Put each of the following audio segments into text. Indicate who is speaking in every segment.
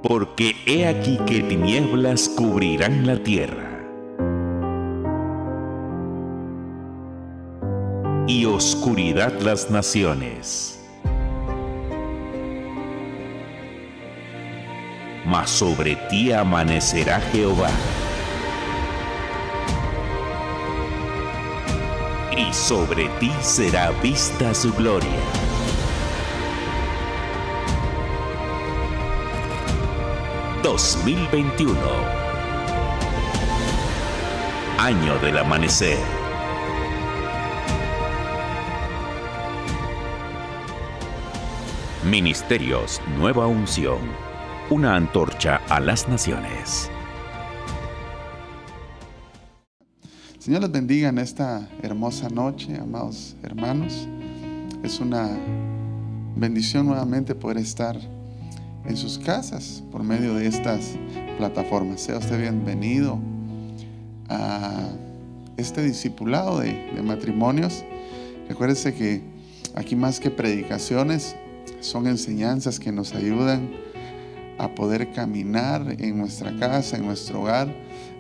Speaker 1: Porque he aquí que tinieblas cubrirán la tierra, y oscuridad las naciones. Mas sobre ti amanecerá Jehová, y sobre ti será vista su gloria. ...2021... Año del amanecer. Ministerios Nueva Unción. Una antorcha a las naciones.
Speaker 2: Señor les bendiga en esta hermosa noche, amados hermanos. Es una bendición nuevamente poder estar en sus casas por medio de estas plataformas. Sea usted bienvenido a este discipulado de matrimonios. Recuérdese que aquí, más que predicaciones, son enseñanzas que nos ayudan a poder caminar en nuestra casa, en nuestro hogar,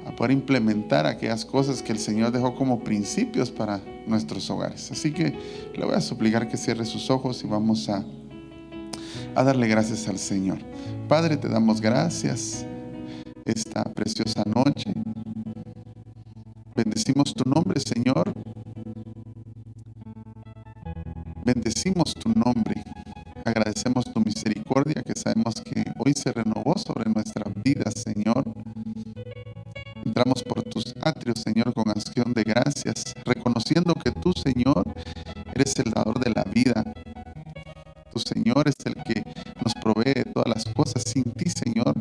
Speaker 2: a poder implementar aquellas cosas que el Señor dejó como principios para nuestros hogares. Así que le voy a suplicar que cierre sus ojos y vamos a darle gracias al Señor. Padre, te damos gracias esta preciosa noche. Bendecimos tu nombre, Señor. Bendecimos tu nombre. Agradecemos tu misericordia, que sabemos que hoy se renovó sobre nuestras vidas, Señor. Entramos por tus atrios, Señor, con acción de gracias, reconociendo que tú, Señor, eres el dador de la vida. Tu Señor es el que nos provee de todas las cosas. Sin ti, Señor,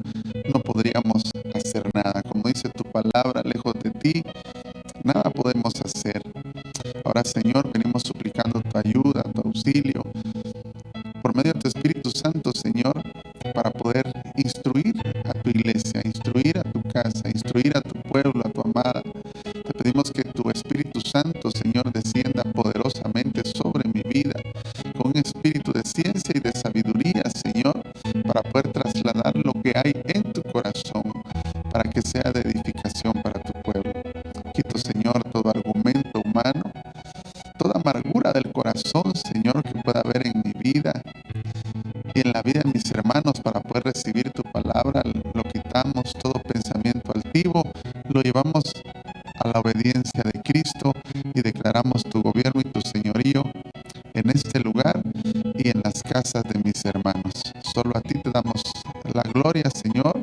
Speaker 2: no podríamos hacer nada. Como dice tu palabra, lejos de ti, nada podemos hacer. Ahora, Señor, venimos suplicando tu ayuda, tu auxilio, por medio de tu Espíritu Santo, Señor, para poder instruir a tu iglesia, instruir a tu casa, instruir a tu pueblo, a tu amada. Te pedimos que tu Espíritu Santo, Señor, descienda poderosamente sobre mi vida, con un espíritu de ciencia y de sabiduría, Señor, para poder trasladar lo que hay en tu corazón, para que sea de edificación para tu pueblo. Quito, Señor, todo argumento humano, toda amargura del corazón, Señor, que pueda haber en mi vida y en la vida de mis hermanos, para poder recibir tu palabra. Lo quitamos, todo pensamiento altivo, lo llevamos a la obediencia de Cristo y declaramos tu gobierno y tu señorío en este lugar y en las casas de mis hermanos. Solo a ti te damos la gloria, Señor,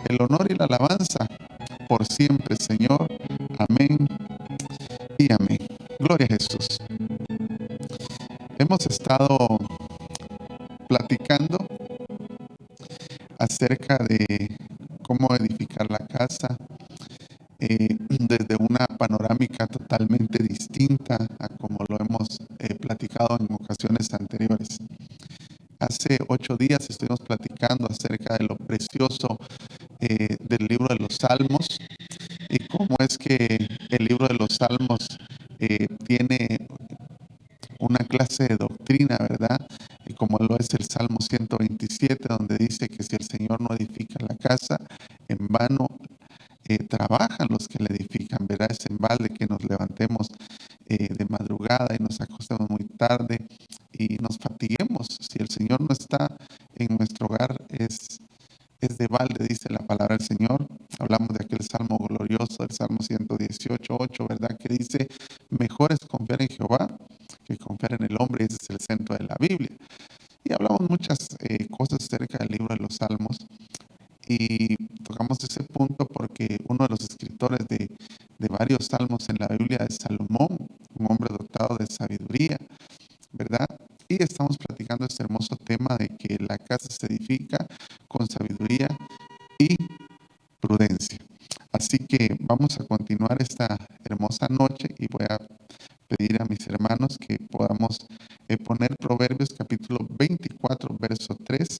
Speaker 2: el honor y la alabanza por siempre, Señor. Amén y amén. Gloria a Jesús. Hemos estado platicando acerca de cómo edificar la casa desde una panorámica totalmente distinta a como lo hemos platicado en ocasiones anteriores. Hace 8 días estuvimos platicando acerca de lo precioso del libro de los Salmos y cómo es que el libro de los Salmos tiene una clase de doctrina, ¿verdad? Y como lo es el Salmo 127, donde dice que si el Señor no edifica la casa, en vano trabajan los que la edifican, ¿verdad? Es en balde que nos levantemos de madrugada y nos acostemos muy tarde y nos fatiguemos. Si el Señor no está en nuestro hogar, es de balde, dice la palabra del Señor. Hablamos de aquel salmo glorioso, el Salmo 118:8, ¿verdad? Que dice, mejor es confiar en Jehová que confiar en el hombre. Ese es el centro de la Biblia. Y hablamos muchas cosas acerca del libro de los Salmos. Y tocamos ese punto porque uno de los escritores de varios salmos en la Biblia es Salomón, un hombre dotado de sabiduría, ¿verdad? Y estamos platicando este hermoso tema de que la casa se edifica con sabiduría y prudencia. Así que vamos a continuar esta hermosa noche y voy a pedir a mis hermanos que podamos poner Proverbios capítulo 24, verso 3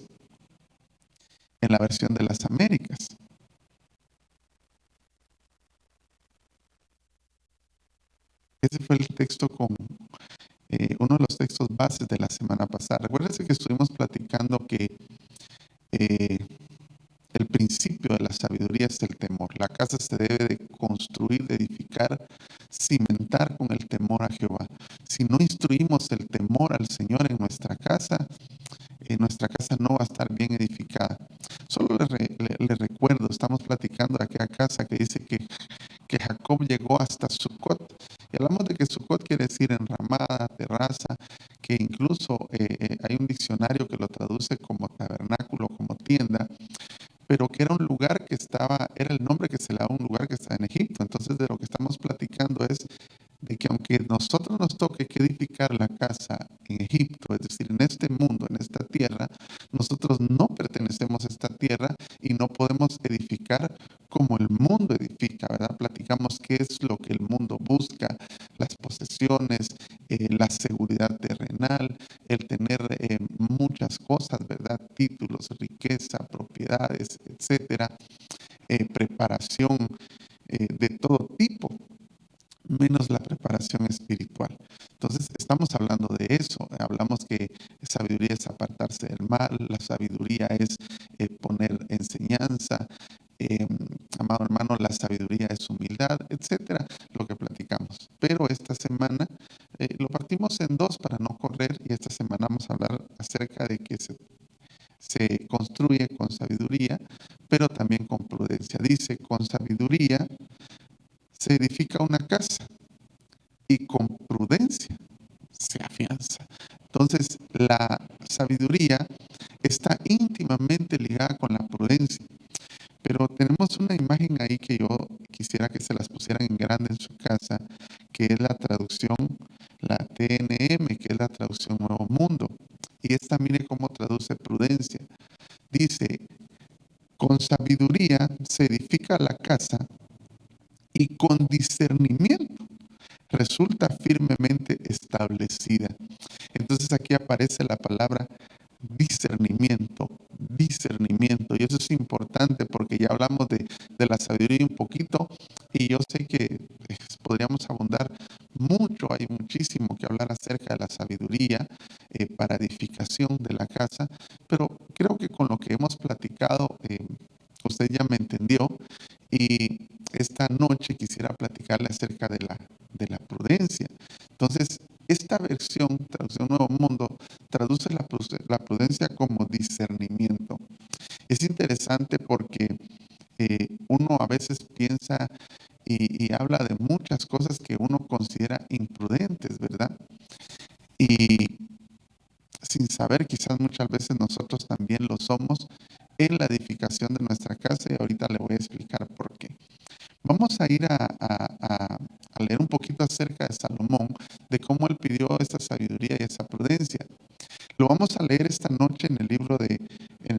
Speaker 2: en la versión de las Américas. Ese fue el texto con uno de los textos bases de la semana pasada. Recuérdense que estuvimos platicando que sabiduría es el temor. La casa se debe de construir, de edificar, cimentar con el temor a Jehová. Si no instruimos el temor al Señor en nuestra casa no va a estar bien edificada. Solo le recuerdo, estamos platicando de aquella casa que dice que Jacob llegó hasta Sucot. Y hablamos de que Sucot quiere decir enramada, terraza, que incluso hay un diccionario que lo traduce como tabernáculo, como tienda, pero que era un lugar que era el nombre que se le da a un lugar que está en Egipto. Entonces de lo que estamos platicando es de que aunque nosotros nos toque que edificar la casa en Egipto, es decir, en este mundo, en esta tierra, nosotros no pertenecemos a esta tierra y no podemos edificar como el mundo edifica, ¿verdad? Platicamos qué es lo que el mundo busca, las posesiones, la seguridad terrenal, el tener muchas cosas, ¿verdad? Títulos, riqueza, propiedades, etcétera, preparación de todo tipo, menos la preparación espiritual. Entonces, estamos hablando de eso. Hablamos que sabiduría es apartarse del mal, la sabiduría es poner enseñanza. Amado hermano, la sabiduría es humildad, etcétera, lo que platicamos. Pero esta semana lo partimos en dos para no correr, y esta semana vamos a hablar acerca de que se construye con sabiduría, pero también con prudencia. Dice, con sabiduría se edifica una casa y con prudencia se afianza. Entonces, la sabiduría está íntimamente ligada con la prudencia. Pero tenemos una imagen ahí que yo quisiera que se las pusieran en grande en su casa, que es la traducción, la TNM, que es la traducción Nuevo Mundo. Y esta, mire cómo traduce prudencia. Dice, con sabiduría se edifica la casa y con discernimiento resulta firmemente establecida. Entonces aquí aparece la palabra discernimiento, y eso es importante porque ya hablamos de la sabiduría un poquito, y yo sé que podríamos abundar mucho, hay muchísimo que hablar acerca de la sabiduría para edificación de la casa, pero creo que con lo que hemos platicado usted ya me entendió, y esta noche quisiera platicarle acerca de la prudencia. Entonces, esta versión, traducción Nuevo Mundo, traduce la prudencia como discernimiento. Es interesante porque uno a veces piensa y habla de muchas cosas que uno considera imprudentes, ¿verdad? Y sin saber, quizás muchas veces nosotros también lo somos en la edificación de nuestra casa, y ahorita le voy a explicar por qué. Vamos a ir a leer un poquito acerca de Salomón, de cómo él pidió esa sabiduría y esa prudencia. Lo vamos a leer esta noche en el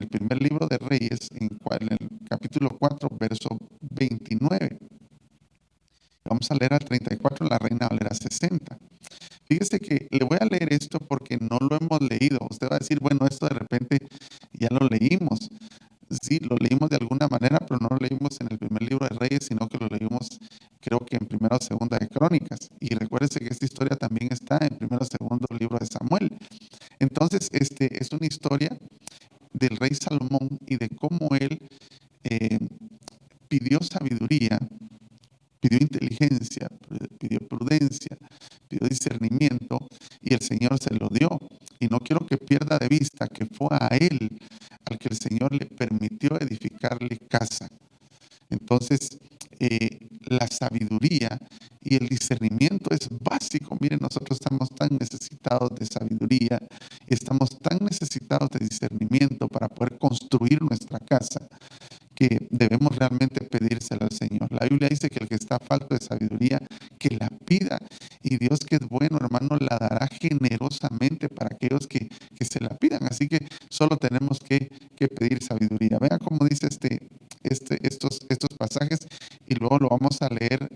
Speaker 2: primer libro de Reyes, en el capítulo 4, verso 29. Vamos a leer al 34, la Reina Valera 60. Fíjese que le voy a leer esto porque no lo hemos leído. Usted va a decir, bueno, esto de repente ya lo leímos. Sí, lo leímos de alguna manera, pero no lo leímos en el primer libro de Reyes, sino que lo leímos, creo que en primero o segunda de Crónicas. Y recuérdese que esta historia también está en primero o segundo libro de Samuel. Entonces, es una historia del rey Salomón y de cómo él pidió sabiduría, pidió inteligencia, pidió prudencia, pidió discernimiento, y el Señor se lo dio. Y no quiero que pierda de vista que fue a él al que el Señor le permitió edificarle casa. Entonces, la sabiduría y el discernimiento es básico. Miren, nosotros estamos tan necesitados de sabiduría, estamos tan necesitados de discernimiento para poder construir nuestra casa, que debemos realmente pedírsela al Señor. La Biblia dice que el que está falto de sabiduría, que la pida. Y Dios, que es bueno, hermano, la dará generosamente para aquellos que se la pidan. Así que solo tenemos que pedir sabiduría. Vea cómo dice estos pasajes, y luego lo vamos a leer,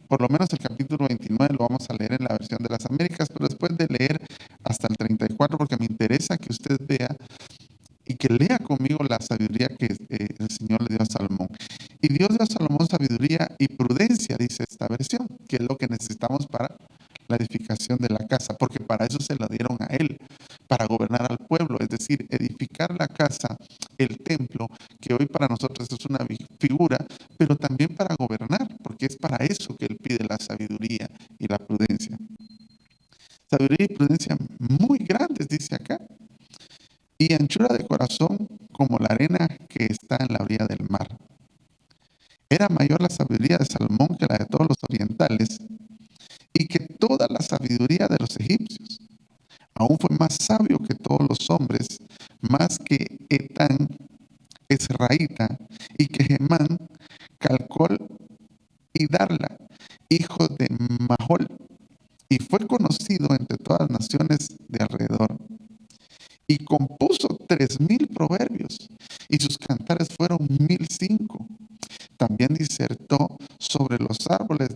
Speaker 2: por lo menos el capítulo 29 lo vamos a leer en la versión de las Américas, pero después de leer hasta el 34, porque me interesa que usted vea y que lea conmigo la sabiduría que el Señor le dio a Salomón. Y Dios dio a Salomón sabiduría y prudencia, dice esta versión, que es lo que necesitamos para la edificación de la casa, porque para eso se la dieron a él, para gobernar al pueblo, es decir, edificar la casa, el templo, que hoy para nosotros es una figura, pero también para gobernar, porque es para eso que Él pide la sabiduría y la prudencia. Sabiduría y prudencia muy grandes, dice acá, y anchura de corazón como la arena que está en la orilla del mar. Era mayor la sabiduría de Salomón que la de todos los orientales, y que toda la sabiduría de los egipcios. Aún fue más sabio que todos los hombres, más que Etán, Esraíta, y que Gemán, Calcol y Darla, hijo de Mahol, y fue conocido entre todas las naciones de alrededor. Y compuso 3000 proverbios, y sus cantares fueron 1005. También disertó sobre los árboles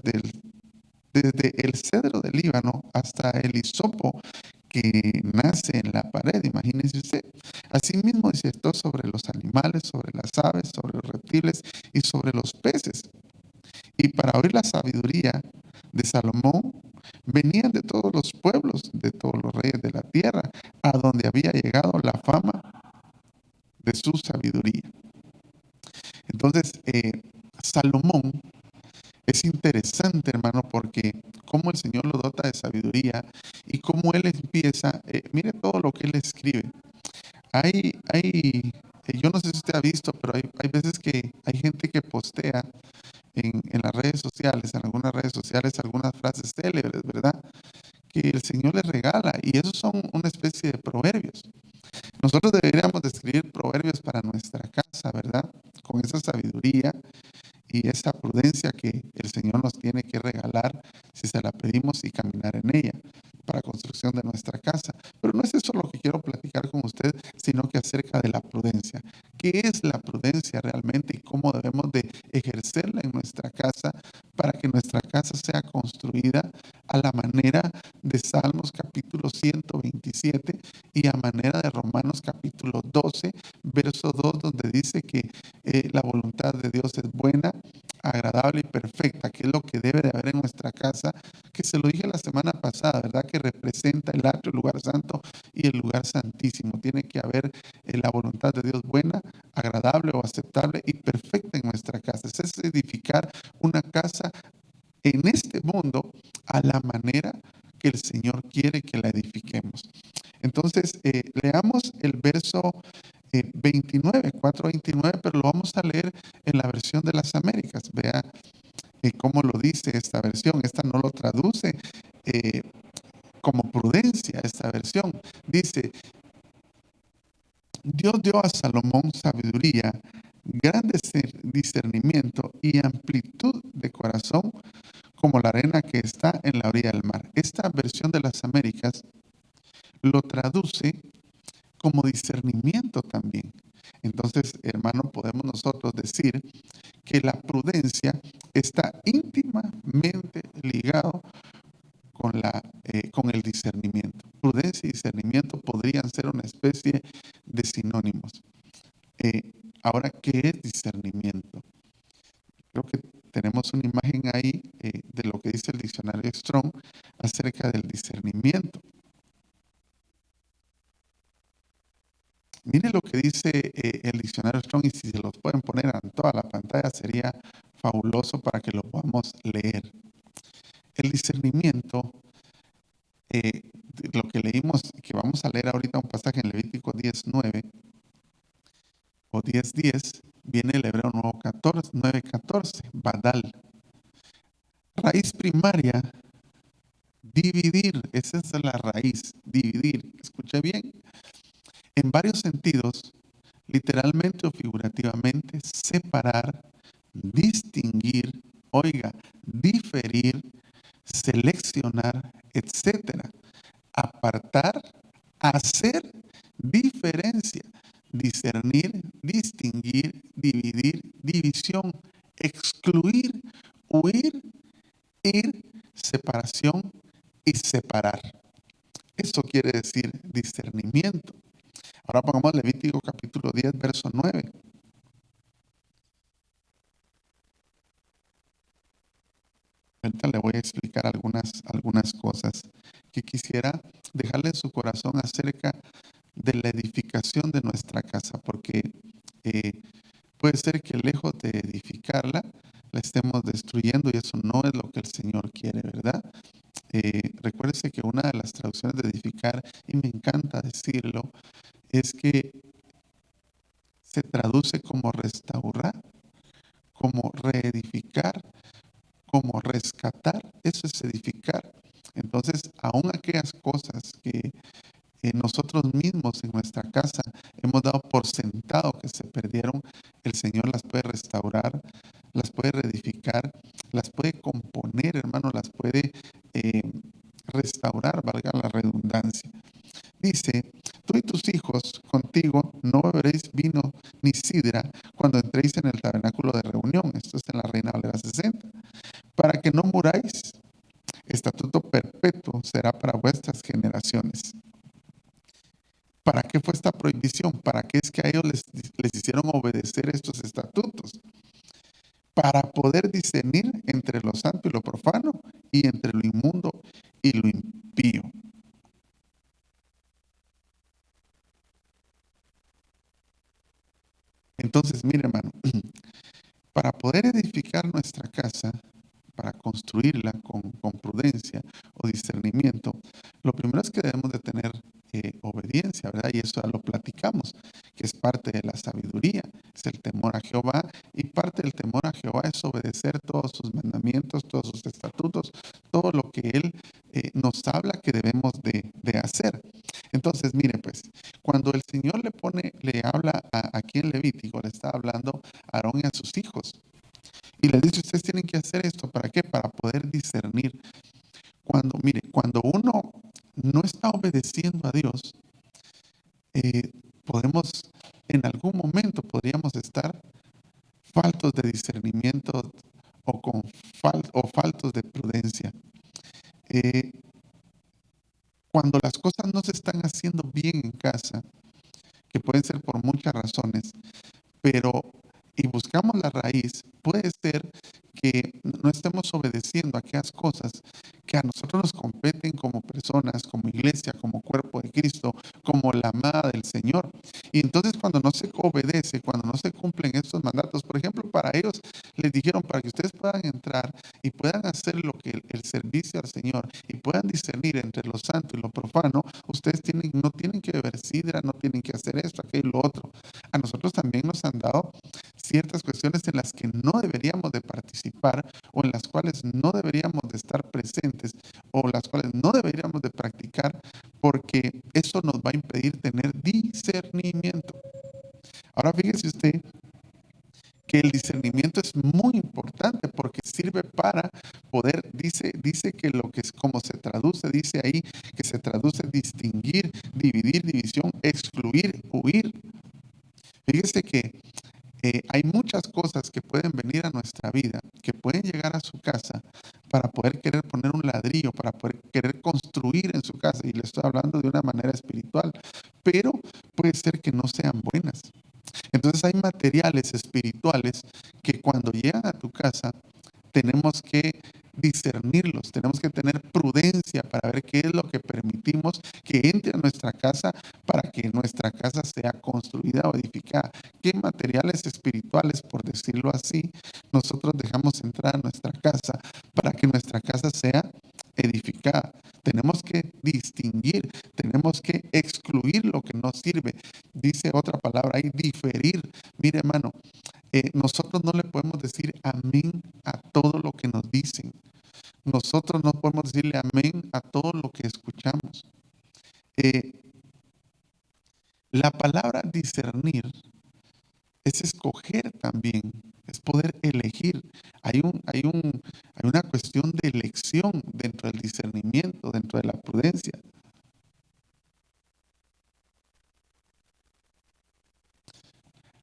Speaker 2: desde el cedro del Líbano hasta el hisopo que nace en la pared, imagínense usted. Asimismo disertó sobre los animales, sobre las aves, sobre los reptiles y sobre los peces. Y para oír la sabiduría de Salomón venían de todos los pueblos, de todos los reyes de la tierra, a donde había llegado la fama de su sabiduría. Entonces, Salomón es interesante, hermano, porque cómo el Señor lo dota de sabiduría y cómo Él empieza, mire todo lo que Él escribe. Yo no sé si usted ha visto, pero hay veces que hay gente que postea en las redes sociales, en algunas redes sociales, algunas frases célebres, ¿verdad? Que el Señor les regala, y esos son una especie de proverbios. Nosotros deberíamos de escribir proverbios para nuestra casa, ¿verdad? Con esa sabiduría y esa prudencia que el Señor nos tiene que regalar si se la pedimos y caminar en ella para construcción de nuestra casa. Pero no es eso lo que quiero platicar con usted, sino que acerca de la prudencia. ¿Qué es la prudencia realmente y cómo debemos de ejercerla en nuestra casa para que nuestra casa sea construida a la manera de Salmos capítulo 127 y a manera de Romanos capítulo 12, verso 2, donde dice que la voluntad de Dios es buena, agradable y perfecta, que es lo que debe de haber en nuestra casa, que se lo dije la semana pasada, ¿verdad? Que representa el atrio, el lugar santo y el lugar santísimo. Tiene que haber la voluntad de Dios buena, agradable o aceptable y perfecta en nuestra casa. Es edificar una casa en este mundo a la manera que el Señor quiere que la edifiquemos. Entonces, leamos el verso 29, 4:29, pero lo vamos a leer en la versión de las Américas. Vea cómo lo dice esta versión. Esta no lo traduce como prudencia, esta versión. Dice, Dios dio a Salomón sabiduría, grande discernimiento y amplitud de corazón como la arena que está en la orilla del mar. Esta versión de las Américas lo traduce como discernimiento también. Entonces, hermano, podemos nosotros decir que la prudencia está íntimamente ligado con el discernimiento. Prudencia y discernimiento podrían ser una especie de sinónimos. Ahora, ¿qué es discernimiento? Creo que tenemos una imagen ahí de lo que dice el diccionario Strong acerca del discernimiento. Mire lo que dice el diccionario Strong, y si se los pueden poner en toda la pantalla sería fabuloso para que lo podamos leer. El discernimiento, lo que leímos, que vamos a leer ahorita un pasaje en Levítico 10:9 o 10:10, viene el hebreo nuevo 9:14, badal. Raíz primaria, dividir, esa es la raíz, dividir. Escuche bien. En varios sentidos, literalmente o figurativamente, separar, distinguir, oiga, diferir, seleccionar, etcétera. Apartar, hacer diferencia, discernir, distinguir, dividir, división, excluir, huir, ir, separación y separar. Eso quiere decir discernimiento. Ahora pongamos Levítico capítulo 10, verso 9. Ahorita le voy a explicar algunas cosas que quisiera dejarle en su corazón acerca de la edificación de nuestra casa, porque puede puede ser que lejos de edificarla, la estemos destruyendo y eso no es lo que el Señor quiere, ¿verdad? Recuérdese que una de las traducciones de edificar, y me encanta decirlo, es que se traduce como restaurar, como reedificar, como rescatar. Eso es edificar. Entonces, aún aquellas cosas que nosotros mismos en nuestra casa hemos dado por sentado que se perdieron, el Señor las puede restaurar, las puede reedificar, las puede componer, hermano, las puede restaurar, valga la redundancia. Dice, tú y tus hijos contigo no beberéis vino ni sidra cuando entréis en el tabernáculo de reunión. Esto es en la Reina Valera 60. Para que no muráis, estatuto perpetuo será para vuestras generaciones. ¿Para qué fue esta prohibición? ¿Para qué es que a ellos les hicieron obedecer estos estatutos? Para poder discernir entre lo santo y lo profano, y entre lo inmundo y lo impío. Entonces, mire, hermano, para poder edificar nuestra casa, para construirla con prudencia o discernimiento, lo primero es que debemos de tener obediencia, ¿verdad? Y eso ya lo platicamos, que es parte de la sabiduría, es el temor a Jehová, y parte del temor a Jehová es obedecer todos sus mandamientos, todos sus estatutos, todo lo que Él nos habla que debemos de hacer. Entonces, mire, pues, cuando el Señor le habla aquí en Levítico, le está hablando a Aarón y a sus hijos. Y les dice, ustedes tienen que hacer esto. ¿Para qué? Para poder discernir. Mire, cuando uno no está obedeciendo a Dios, podemos, en algún momento podríamos estar faltos de discernimiento o faltos de prudencia. Cuando las cosas no se están haciendo bien en casa, que pueden ser por muchas razones, y buscamos la raíz, puede ser que no estemos obedeciendo a aquellas cosas que a nosotros nos competen como personas, como iglesia, como cuerpo de Cristo, como la amada del Señor. Y entonces cuando no se obedece, cuando no se cumplen estos mandatos, por ejemplo, para ellos les dijeron, para que ustedes puedan entrar y puedan hacer lo que el servicio al Señor y puedan discernir entre lo santo y lo profano, ustedes no tienen que beber sidra, no tienen que hacer esto, aquello y lo otro. A nosotros también nos han dado ciertas cuestiones en las que no deberíamos de participar o en las cuales no deberíamos de estar presentes o las cuales no deberíamos de practicar, porque eso nos va a impedir tener discernimiento. Ahora fíjese usted que el discernimiento es muy importante porque sirve para poder, dice que lo que es como se traduce, dice ahí que se traduce distinguir, dividir, división, excluir, huir. Fíjese que hay muchas cosas que pueden venir a nuestra vida, que pueden llegar a su casa para poder querer poner un ladrillo, para poder querer construir en su casa. Y le estoy hablando de una manera espiritual, pero puede ser que no sean buenas. Entonces hay materiales espirituales que cuando llegan a tu casa tenemos que discernirlos, tenemos que tener prudencia para ver qué es lo que permitimos que entre a nuestra casa para que nuestra casa sea construida o edificada. ¿Qué materiales espirituales, por decirlo así, nosotros dejamos entrar a nuestra casa para que nuestra casa sea edificada? Tenemos que distinguir, tenemos que excluir lo que no sirve. Dice otra palabra ahí, diferir. Mire, hermano, nosotros no le podemos decir amén a todo lo que nos dicen. Nosotros no podemos decirle amén a todo lo que escuchamos. La palabra discernir es escoger también, es poder elegir. Hay una cuestión de elección dentro del discernimiento, dentro de la prudencia.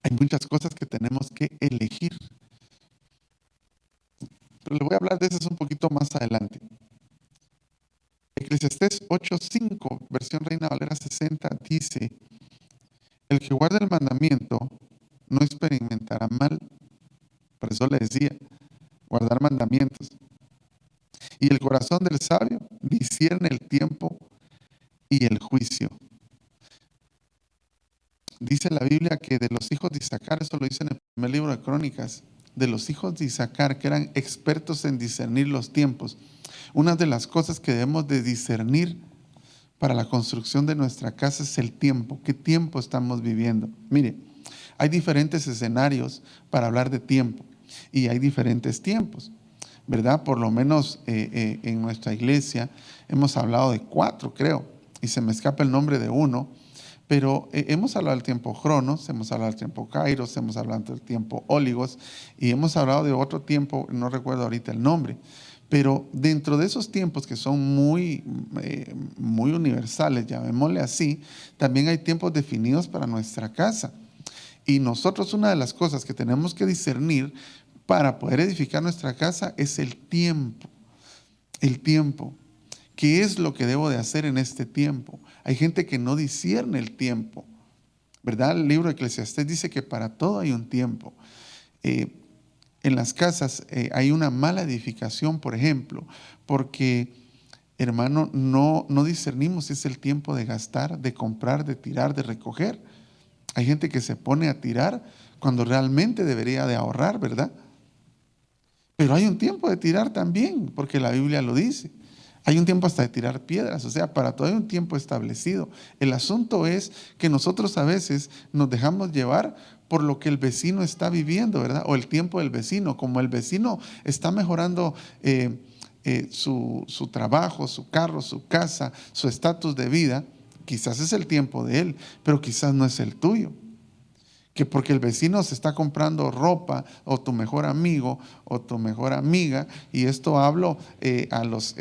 Speaker 2: Hay muchas cosas que tenemos que elegir. Pero le voy a hablar de esas un poquito más adelante. Eclesiastés 8:5, versión Reina Valera 60, dice, el que guarda el mandamiento no experimentará mal. Por eso le decía, guardar mandamientos. Y el corazón del sabio discierne el tiempo y el juicio. Dice la Biblia que de los hijos de Isaacar, eso lo dice en el primer libro de Crónicas, de los hijos de Isaacar, que eran expertos en discernir los tiempos. Una de las cosas que debemos de discernir para la construcción de nuestra casa es el tiempo. ¿Qué tiempo estamos viviendo? Mire, hay diferentes escenarios para hablar de tiempo y hay diferentes tiempos, ¿verdad? Por lo menos en nuestra iglesia hemos hablado de 4, creo, y se me escapa el nombre de uno, pero hemos hablado del tiempo Cronos, hemos hablado del tiempo Kairos, hemos hablado del tiempo Óligos y hemos hablado de otro tiempo, no recuerdo ahorita el nombre. Pero dentro de esos tiempos que son muy universales, llamémosle así, también hay tiempos definidos para nuestra casa. Y nosotros una de las cosas que tenemos que discernir para poder edificar nuestra casa es el tiempo. El tiempo. ¿Qué es lo que debo de hacer en este tiempo? Hay gente que no discierne el tiempo, ¿verdad? El libro de Eclesiastés dice que para todo hay un tiempo. En las casas hay una mala edificación, por ejemplo, porque, hermano, no discernimos si es el tiempo de gastar, de comprar, de tirar, de recoger. Hay gente que se pone a tirar cuando realmente debería de ahorrar, ¿verdad? Pero hay un tiempo de tirar también, porque la Biblia lo dice. Hay un tiempo hasta de tirar piedras, o sea, para todo hay un tiempo establecido. El asunto es que nosotros a veces nos dejamos llevar por lo que el vecino está viviendo, ¿verdad? O el tiempo del vecino. Como el vecino está mejorando su trabajo, su carro, su casa, su estatus de vida, quizás es el tiempo de él, pero quizás no es el tuyo. Que porque el vecino se está comprando ropa, o tu mejor amigo, o tu mejor amiga, y esto hablo a los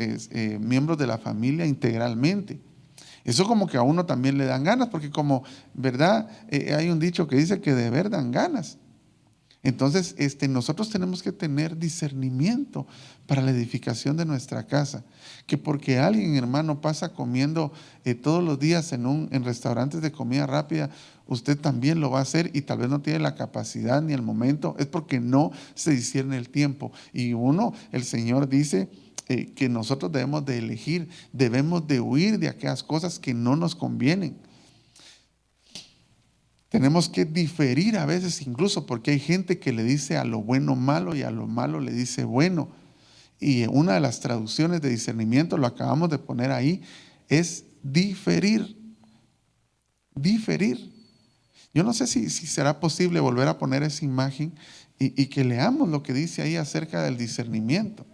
Speaker 2: miembros de la familia integralmente. Eso como que a uno también le dan ganas, porque como, ¿verdad? Hay un dicho que dice que de ver dan ganas. Entonces, nosotros tenemos que tener discernimiento para la edificación de nuestra casa. Que porque alguien, hermano, pasa comiendo todos los días en restaurantes de comida rápida, usted también lo va a hacer y tal vez no tiene la capacidad ni el momento, es porque no se discierne el tiempo. Y el Señor dice que nosotros debemos de elegir, debemos de huir de aquellas cosas que no nos convienen. Tenemos que diferir a veces incluso porque hay gente que le dice a lo bueno malo y a lo malo le dice bueno. Y una de las traducciones de discernimiento, lo acabamos de poner ahí, es diferir. Diferir. Yo no sé si será posible volver a poner esa imagen y que leamos lo que dice ahí acerca del discernimiento.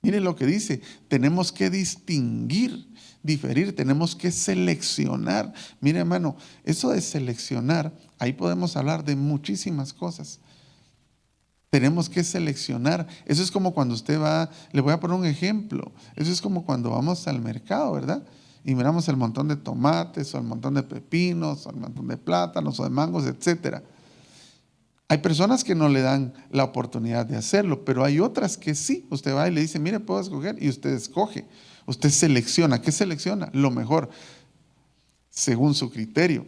Speaker 2: Miren lo que dice, tenemos que distinguir, diferir, tenemos que seleccionar. Mire, hermano, eso de seleccionar, ahí podemos hablar de muchísimas cosas. Tenemos que seleccionar. Eso es como cuando usted va, le voy a poner un ejemplo, eso es como cuando vamos al mercado, ¿verdad? Y miramos el montón de tomates, o el montón de pepinos, o el montón de plátanos, o de mangos, etcétera. Hay personas que no le dan la oportunidad de hacerlo, pero hay otras que sí. Usted va y le dice, mire, puedo escoger, y usted escoge. Usted selecciona. ¿Qué selecciona? Lo mejor, según su criterio.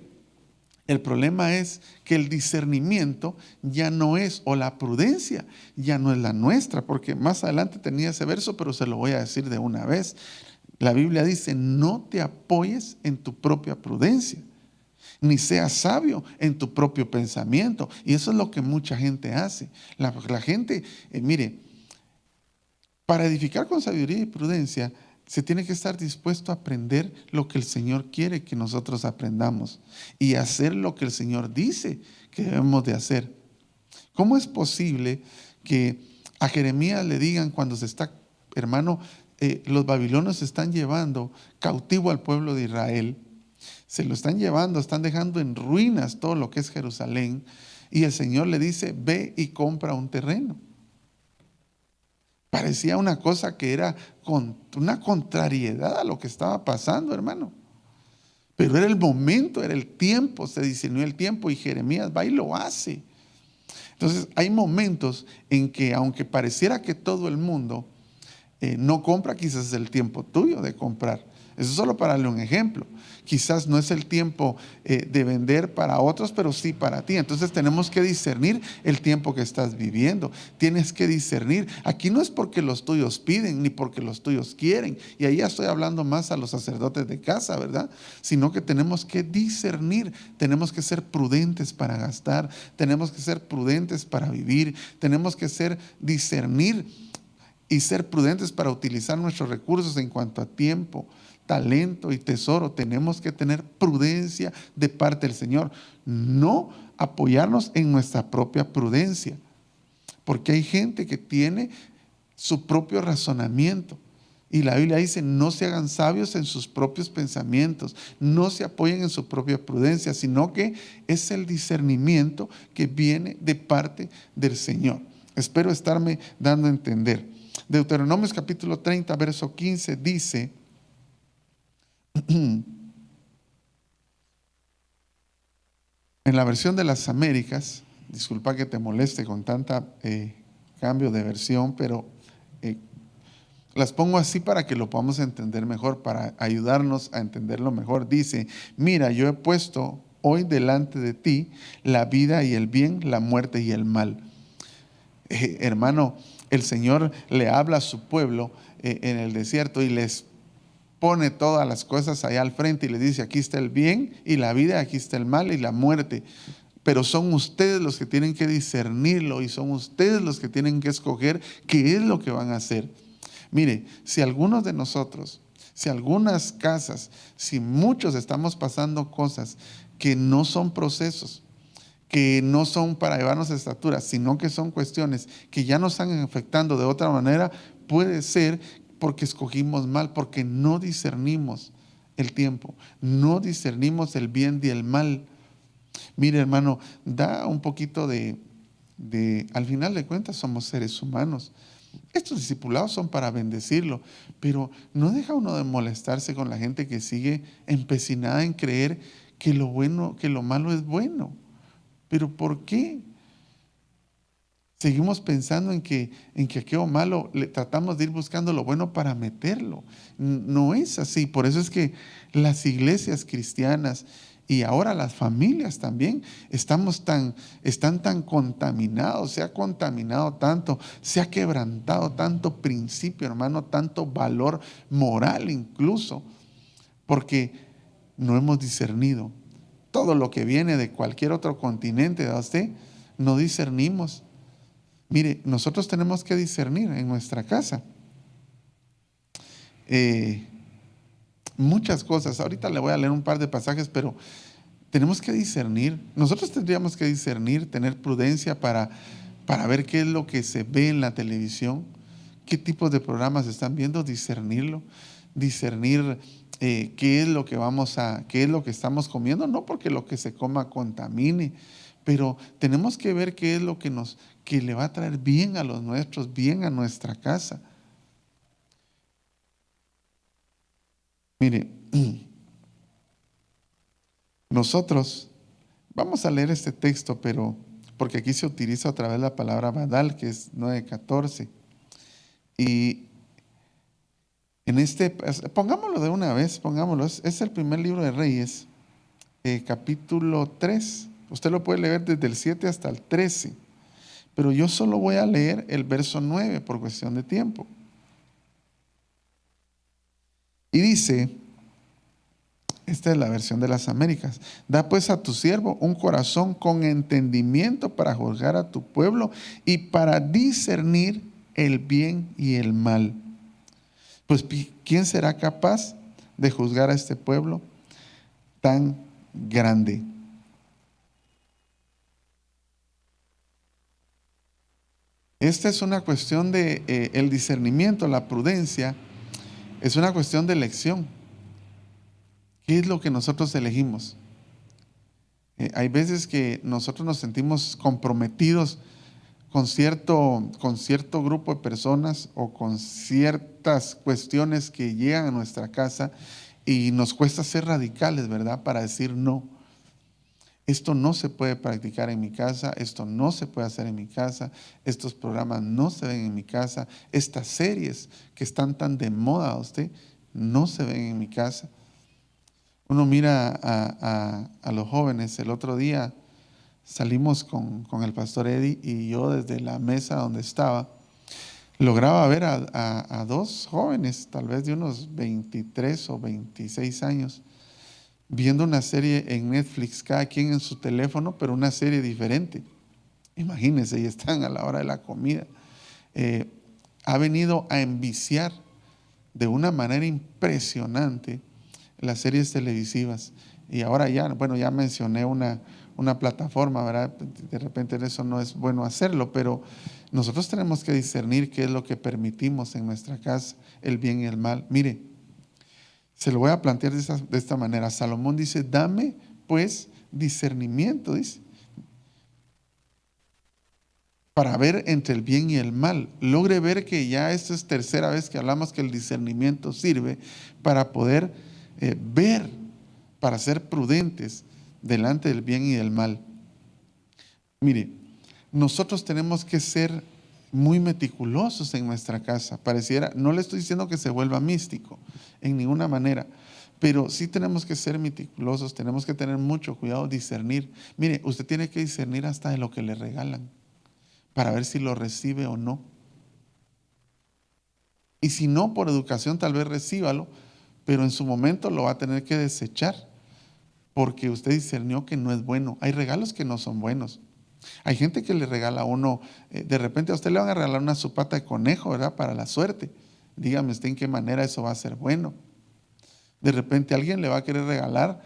Speaker 2: El problema es que el discernimiento ya no es, o la prudencia ya no es la nuestra, porque más adelante tenía ese verso, pero se lo voy a decir de una vez. La Biblia dice, no te apoyes en tu propia prudencia, ni seas sabio en tu propio pensamiento. Y eso es lo que mucha gente hace. La gente, mire, para edificar con sabiduría y prudencia, se tiene que estar dispuesto a aprender lo que el Señor quiere que nosotros aprendamos y hacer lo que el Señor dice que debemos de hacer. ¿Cómo es posible que a Jeremías le digan cuando se está, hermano, los babilonios se están llevando cautivo al pueblo de Israel? Se lo están llevando, están dejando en ruinas todo lo que es Jerusalén. Y el Señor le dice, ve y compra un terreno. Parecía una cosa que era una contrariedad a lo que estaba pasando, hermano. Pero era el momento, era el tiempo, se discernió el tiempo y Jeremías va y lo hace. Entonces hay momentos en que aunque pareciera que todo el mundo no compra, quizás es el tiempo tuyo de comprar. Eso es solo para darle un ejemplo. Quizás no es el tiempo de vender para otros, pero sí para ti. Entonces tenemos que discernir el tiempo que estás viviendo. Tienes que discernir. Aquí no es porque los tuyos piden, ni porque los tuyos quieren. Y ahí ya estoy hablando más a los sacerdotes de casa, ¿verdad? Sino que tenemos que discernir. Tenemos que ser prudentes para gastar. Tenemos que ser prudentes para vivir. Tenemos que discernir y ser prudentes para utilizar nuestros recursos en cuanto a tiempo, talento y tesoro. Tenemos que tener prudencia de parte del Señor, no apoyarnos en nuestra propia prudencia, porque hay gente que tiene su propio razonamiento. Y la Biblia dice: no se hagan sabios en sus propios pensamientos, no se apoyen en su propia prudencia, sino que es el discernimiento que viene de parte del Señor. Espero estarme dando a entender. Deuteronomios capítulo 30, verso 15 dice: en la versión de las Américas, disculpa que te moleste con tanta cambio de versión, pero las pongo así para que lo podamos entender mejor, para ayudarnos a entenderlo mejor. Dice: mira, yo he puesto hoy delante de ti la vida y el bien, la muerte y el mal. Hermano, el Señor le habla a su pueblo en el desierto y les pone todas las cosas allá al frente y les dice: aquí está el bien y la vida, aquí está el mal y la muerte. Pero son ustedes los que tienen que discernirlo y son ustedes los que tienen que escoger qué es lo que van a hacer. Mire, si algunos de nosotros, si algunas casas, si muchos estamos pasando cosas que no son procesos, que no son para llevarnos a estatura, sino que son cuestiones que ya nos están afectando de otra manera, puede ser porque escogimos mal, porque no discernimos el tiempo, no discernimos el bien y el mal. Mire, hermano, da un poquito al final de cuentas somos seres humanos. Estos discipulados son para bendecirlo, pero no deja uno de molestarse con la gente que sigue empecinada en creer que lo bueno, que lo malo es bueno. ¿Pero por qué? Seguimos pensando en que aquello malo, tratamos de ir buscando lo bueno para meterlo. No es así. Por eso es que las iglesias cristianas y ahora las familias también están tan contaminados. Se ha contaminado tanto, se ha quebrantado tanto principio, hermano, tanto valor moral incluso, porque no hemos discernido. Todo lo que viene de cualquier otro continente, ¿da usted? No discernimos. Mire, nosotros tenemos que discernir en nuestra casa muchas cosas. Ahorita le voy a leer un par de pasajes, pero tenemos que discernir. Nosotros tendríamos que discernir, tener prudencia para ver qué es lo que se ve en la televisión, qué tipos de programas están viendo, discernirlo, discernir qué es lo que estamos comiendo, no porque lo que se coma contamine, pero tenemos que ver qué es lo que le va a traer bien a los nuestros, bien a nuestra casa. Mire, nosotros vamos a leer este texto, pero porque aquí se utiliza otra vez la palabra Badal, que es 9:14, y pongámoslo de una vez, es el primer libro de Reyes, capítulo 3. Usted lo puede leer desde el 7 hasta el 13, pero yo solo voy a leer el verso 9 por cuestión de tiempo. Y dice, esta es la versión de las Américas: da pues a tu siervo un corazón con entendimiento para juzgar a tu pueblo y para discernir el bien y el mal. Pues ¿quién será capaz de juzgar a este pueblo tan grande? Esta es una cuestión de el discernimiento, la prudencia, es una cuestión de elección. ¿Qué es lo que nosotros elegimos? Hay veces que nosotros nos sentimos comprometidos con cierto grupo de personas o con ciertas cuestiones que llegan a nuestra casa y nos cuesta ser radicales, ¿verdad? Para decir no. Esto no se puede practicar en mi casa, esto no se puede hacer en mi casa, estos programas no se ven en mi casa, estas series que están tan de moda a usted no se ven en mi casa. Uno mira a los jóvenes. El otro día salimos con el pastor Eddie y yo desde la mesa donde estaba, lograba ver a dos jóvenes, tal vez de unos 23 o 26 años, viendo una serie en Netflix, cada quien en su teléfono, pero una serie diferente. Imagínense, y están a la hora de la comida. Ha venido a enviciar de una manera impresionante las series televisivas. Y ahora ya, bueno, ya mencioné una plataforma, ¿verdad? De repente eso no es bueno hacerlo, pero nosotros tenemos que discernir qué es lo que permitimos en nuestra casa, el bien y el mal. Mire, se lo voy a plantear de esta manera. Salomón dice, dame pues discernimiento, dice, para ver entre el bien y el mal. Logre ver que ya esta es tercera vez que hablamos que el discernimiento sirve para poder ver, para ser prudentes delante del bien y del mal. Mire, nosotros tenemos que ser muy meticulosos en nuestra casa. Pareciera, no le estoy diciendo que se vuelva místico, en ninguna manera, pero sí tenemos que ser meticulosos, tenemos que tener mucho cuidado, discernir. Mire, usted tiene que discernir hasta de lo que le regalan, para ver si lo recibe o no. Y si no, por educación tal vez recíbalo, pero en su momento lo va a tener que desechar, porque usted discernió que no es bueno. Hay regalos que no son buenos. Hay gente que le regala a uno, de repente a usted le van a regalar una sopata de conejo, ¿verdad? Para la suerte. Dígame usted en qué manera eso va a ser bueno. De repente alguien le va a querer regalar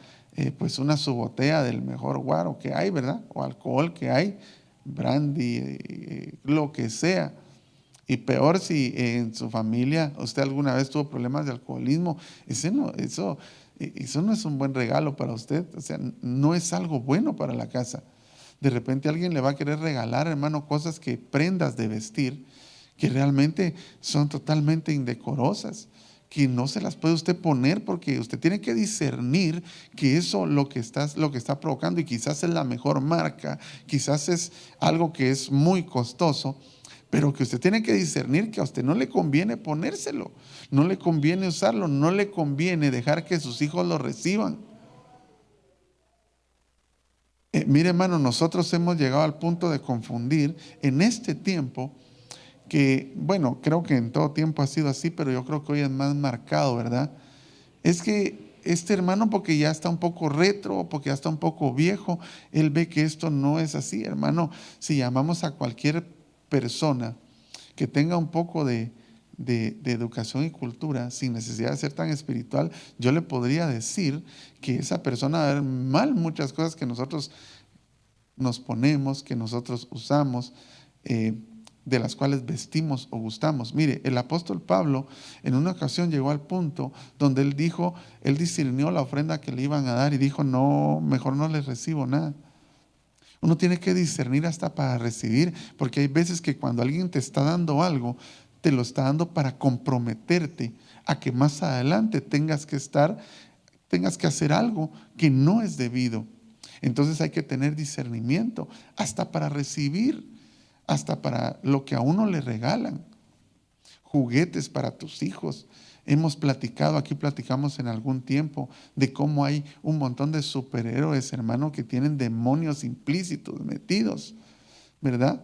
Speaker 2: pues una su botella del mejor guaro que hay, ¿verdad? O alcohol que hay, brandy, lo que sea. Y peor si en su familia usted alguna vez tuvo problemas de alcoholismo, eso no es un buen regalo para usted. O sea, no es algo bueno para la casa. De repente alguien le va a querer regalar, hermano, cosas que prendas de vestir que realmente son totalmente indecorosas, que no se las puede usted poner, porque usted tiene que discernir que eso lo que está provocando, y quizás es la mejor marca, quizás es algo que es muy costoso, pero que usted tiene que discernir que a usted no le conviene ponérselo, no le conviene usarlo, no le conviene dejar que sus hijos lo reciban. Mire, hermano, nosotros hemos llegado al punto de confundir en este tiempo, que bueno, creo que en todo tiempo ha sido así, pero yo creo que hoy es más marcado, ¿verdad? Es que este hermano, porque ya está un poco retro, porque ya está un poco viejo, él ve que esto no es así, hermano. Si llamamos a cualquier persona que tenga un poco de educación y cultura, sin necesidad de ser tan espiritual, yo le podría decir que esa persona va a ver mal muchas cosas que nosotros nos ponemos, que nosotros usamos, de las cuales vestimos o gustamos. Mire, el apóstol Pablo en una ocasión llegó al punto donde él dijo, él discernió la ofrenda que le iban a dar y dijo, no, mejor no les recibo nada. Uno tiene que discernir hasta para recibir, porque hay veces que cuando alguien te está dando algo, te lo está dando para comprometerte a que más adelante tengas que hacer algo que no es debido. Entonces hay que tener discernimiento hasta para recibir, hasta para lo que a uno le regalan. Juguetes para tus hijos. Hemos platicado, aquí platicamos en algún tiempo, de cómo hay un montón de superhéroes, hermano, que tienen demonios implícitos metidos, ¿verdad?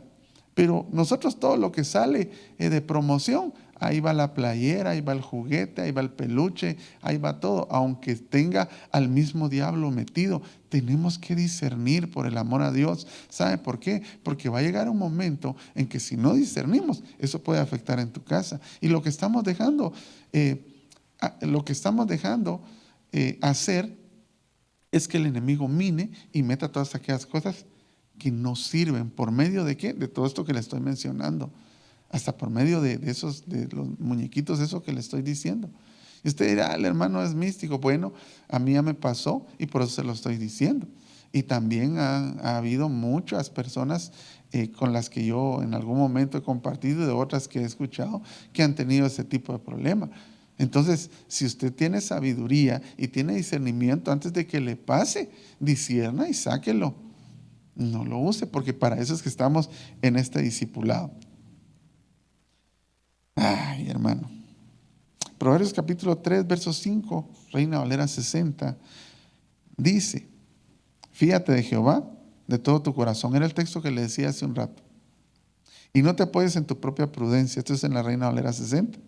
Speaker 2: Pero nosotros todo lo que sale de promoción, ahí va la playera, ahí va el juguete, ahí va el peluche, ahí va todo, aunque tenga al mismo diablo metido. Tenemos que discernir por el amor a Dios. ¿Sabe por qué? Porque va a llegar un momento en que si no discernimos, eso puede afectar en tu casa. Y lo que estamos dejando, hacer es que el enemigo mine y meta todas aquellas cosas que no sirven. ¿Por medio de qué? De todo esto que le estoy mencionando. Hasta por medio de los muñequitos, eso que le estoy diciendo. Y usted dirá, el hermano es místico. Bueno, a mí ya me pasó y por eso se lo estoy diciendo. Y también ha habido muchas personas con las que yo en algún momento he compartido, y de otras que he escuchado, que han tenido ese tipo de problema. Entonces, si usted tiene sabiduría y tiene discernimiento, antes de que le pase, discierna y sáquelo. No lo use, porque para eso es que estamos en este discipulado. Ay, hermano. Proverbios capítulo 3, verso 5, Reina Valera 60, dice: fíate de Jehová de todo tu corazón. Era el texto que le decía hace un rato. Y no te apoyes en tu propia prudencia. Esto es en la Reina Valera 60.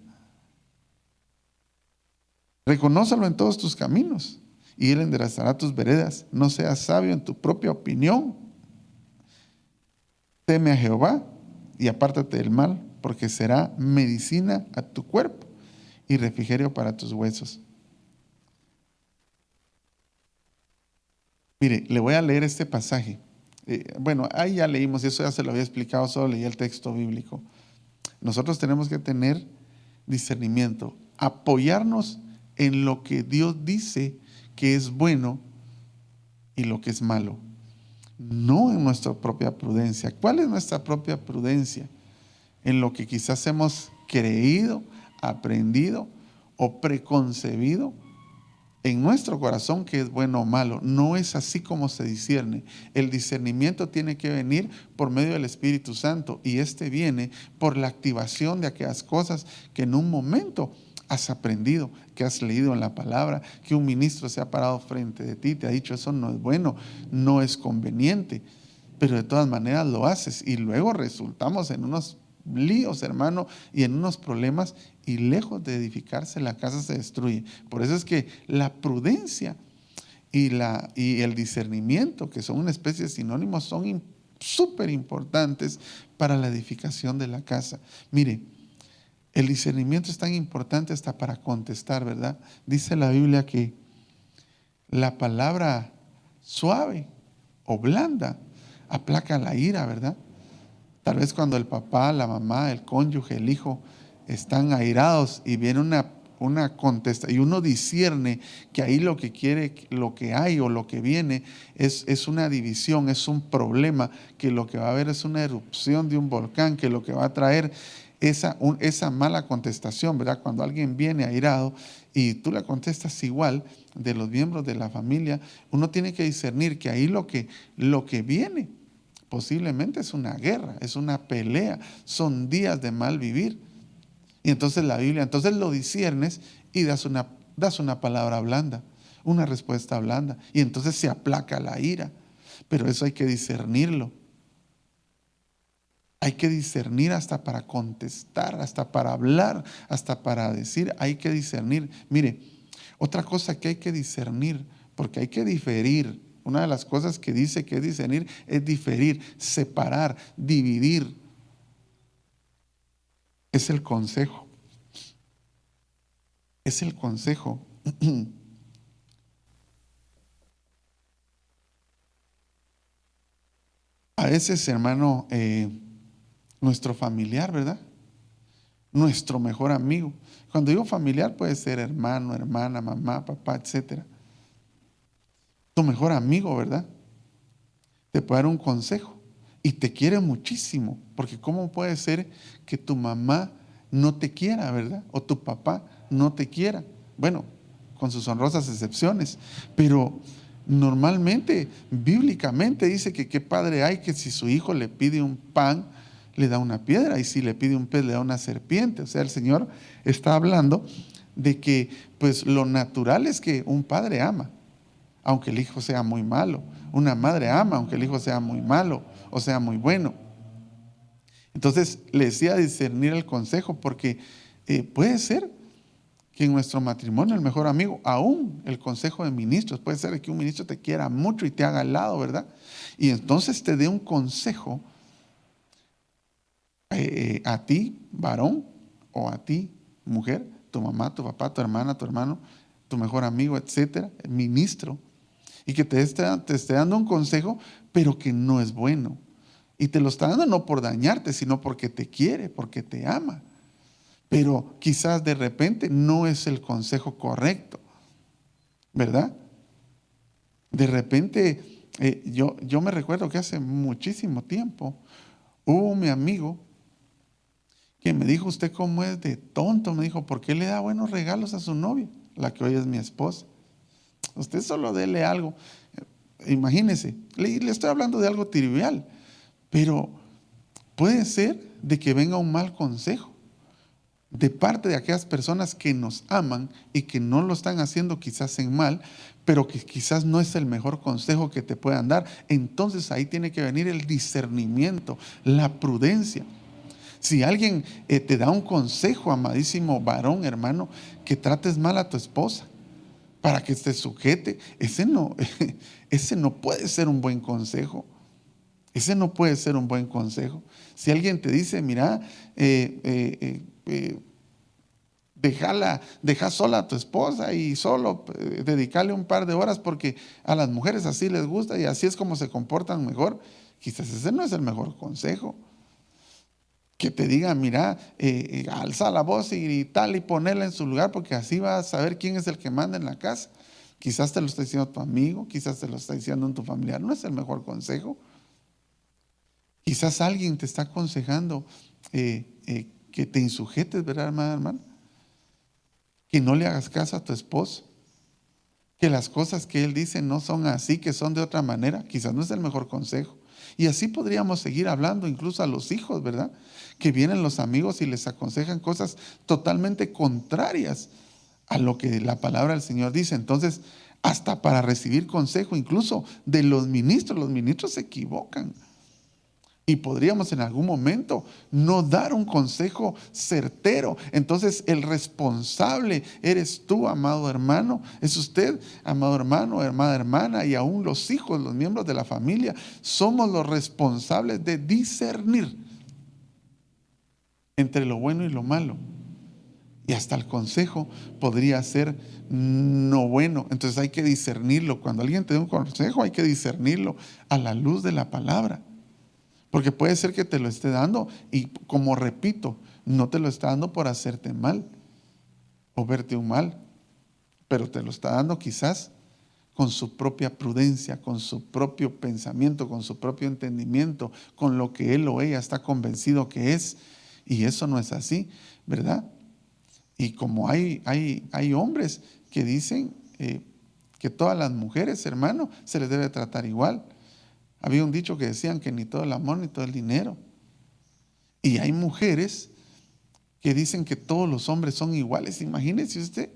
Speaker 2: Reconócelo en todos tus caminos y Él enderezará tus veredas. No seas sabio en tu propia opinión. Teme a Jehová y apártate del mal, porque será medicina a tu cuerpo y refrigerio para tus huesos. Mire, le voy a leer este pasaje. Bueno, ahí ya leímos, eso ya se lo había explicado, solo leí el texto bíblico. Nosotros tenemos que tener discernimiento, apoyarnos en lo que Dios dice que es bueno y lo que es malo, no en nuestra propia prudencia. ¿Cuál es nuestra propia prudencia? En lo que quizás hemos creído, aprendido o preconcebido en nuestro corazón que es bueno o malo. No es así como se discierne. El discernimiento tiene que venir por medio del Espíritu Santo, y este viene por la activación de aquellas cosas que en un momento has aprendido, que has leído en la palabra, que un ministro se ha parado frente de ti, te ha dicho eso no es bueno, no es conveniente, pero de todas maneras lo haces, y luego resultamos en unos líos, hermano, y en unos problemas, y lejos de edificarse la casa se destruye. Por eso es que la prudencia y el discernimiento, que son una especie de sinónimos, son súper importantes para la edificación de la casa. Mire, el discernimiento es tan importante hasta para contestar, ¿verdad? Dice la Biblia que la palabra suave o blanda aplaca la ira, ¿verdad? Tal vez cuando el papá, la mamá, el cónyuge, el hijo están airados y viene una contestación y uno discierne que ahí lo que quiere, lo que hay o lo que viene es una división, es un problema, que lo que va a haber es una erupción de un volcán, que lo que va a traer esa mala contestación, ¿verdad? Cuando alguien viene airado y tú la contestas igual, de los miembros de la familia, uno tiene que discernir que ahí lo que viene posiblemente es una guerra, es una pelea, son días de mal vivir. Y entonces la Biblia, entonces lo disciernes y das una palabra blanda, una respuesta blanda, y entonces se aplaca la ira. Pero eso hay que discernirlo. Hay que discernir hasta para contestar, hasta para hablar, hasta para decir, hay que discernir. Mire, otra cosa que hay que discernir, porque hay que diferir. Una de las cosas que dice que es discernir es diferir, separar, dividir. Es el consejo. Es el consejo. A veces, hermano, nuestro familiar, ¿verdad? Nuestro mejor amigo. Cuando digo familiar puede ser hermano, hermana, mamá, papá, etcétera. Tu mejor amigo, ¿verdad? Te puede dar un consejo y te quiere muchísimo, porque ¿cómo puede ser que tu mamá no te quiera, ¿verdad? O tu papá no te quiera. Bueno, con sus honrosas excepciones, pero normalmente, bíblicamente dice que qué padre hay que si su hijo le pide un pan, le da una piedra, y si le pide un pez, le da una serpiente. O sea, el Señor está hablando de que pues lo natural es que un padre ama, aunque el hijo sea muy malo. Una madre ama, aunque el hijo sea muy malo o sea muy bueno. Entonces le decía discernir el consejo, porque puede ser que en nuestro matrimonio el mejor amigo, aún el consejo de ministros, puede ser que un ministro te quiera mucho y te haga al lado, ¿verdad? Y entonces te dé un consejo a ti, varón, o a ti, mujer, tu mamá, tu papá, tu hermana, tu hermano, tu mejor amigo, etcétera, el ministro, y que te esté dando un consejo, pero que no es bueno. Y te lo está dando no por dañarte, sino porque te quiere, porque te ama. Pero quizás de repente no es el consejo correcto, ¿verdad? De repente, yo me recuerdo que hace muchísimo tiempo hubo mi amigo Que me dijo: usted cómo es de tonto, me dijo, ¿por qué le da buenos regalos a su novia, la que hoy es mi esposa? Usted solo dele algo. Imagínese, le estoy hablando de algo trivial, pero puede ser de que venga un mal consejo de parte de aquellas personas que nos aman y que no lo están haciendo quizás en mal, pero que quizás no es el mejor consejo que te puedan dar. Entonces ahí tiene que venir el discernimiento, la prudencia. Si alguien te da un consejo, amadísimo varón, hermano, que trates mal a tu esposa para que te sujete, ese no puede ser un buen consejo. Ese no puede ser un buen consejo. Si alguien te dice: mira, deja sola a tu esposa y solo dedicarle un par de horas porque a las mujeres así les gusta y así es como se comportan mejor, quizás ese no es el mejor consejo. Que te diga: mira, alza la voz y tal y ponerla en su lugar porque así vas a saber quién es el que manda en la casa. Quizás te lo está diciendo tu amigo, quizás te lo está diciendo en tu familiar. No es el mejor consejo. Quizás alguien te está aconsejando que te insujetes, ¿verdad, hermano? Que no le hagas caso a tu esposo, que las cosas que él dice no son así, que son de otra manera. Quizás no es el mejor consejo. Y así podríamos seguir hablando incluso a los hijos, ¿verdad? Que vienen los amigos y les aconsejan cosas totalmente contrarias a lo que la palabra del Señor dice. Entonces, hasta para recibir consejo, incluso de los ministros se equivocan. Y podríamos en algún momento no dar un consejo certero. Entonces el responsable eres tú, amado hermano. Es usted, amado hermano, amada hermana, y aún los hijos, los miembros de la familia. Somos los responsables de discernir entre lo bueno y lo malo. Y hasta el consejo podría ser no bueno. Entonces hay que discernirlo. Cuando alguien te da un consejo, hay que discernirlo a la luz de la palabra. Porque puede ser que te lo esté dando y, como repito, no te lo está dando por hacerte mal o verte un mal, pero te lo está dando quizás con su propia prudencia, con su propio pensamiento, con su propio entendimiento, con lo que él o ella está convencido que es. Y eso no es así, ¿verdad? Y como hay hombres que dicen que todas las mujeres, hermano, se les debe tratar igual. Había un dicho que decían que ni todo el amor ni todo el dinero. Y hay mujeres que dicen que todos los hombres son iguales. Imagínese usted.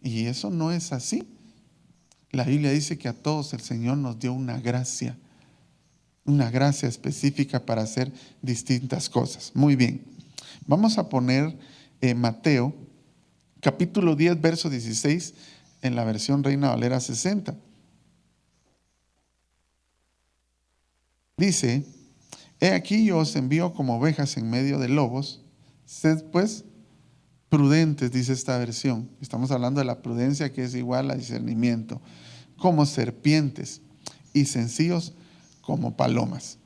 Speaker 2: Y eso no es así. La Biblia dice que a todos el Señor nos dio una gracia específica para hacer distintas cosas. Muy bien. Vamos a poner Mateo, capítulo 10, verso 16, en la versión Reina Valera 60. Dice: he aquí yo os envío como ovejas en medio de lobos. Sed pues prudentes, dice esta versión. Estamos hablando de la prudencia, que es igual a discernimiento. Como serpientes y sencillos como palomas.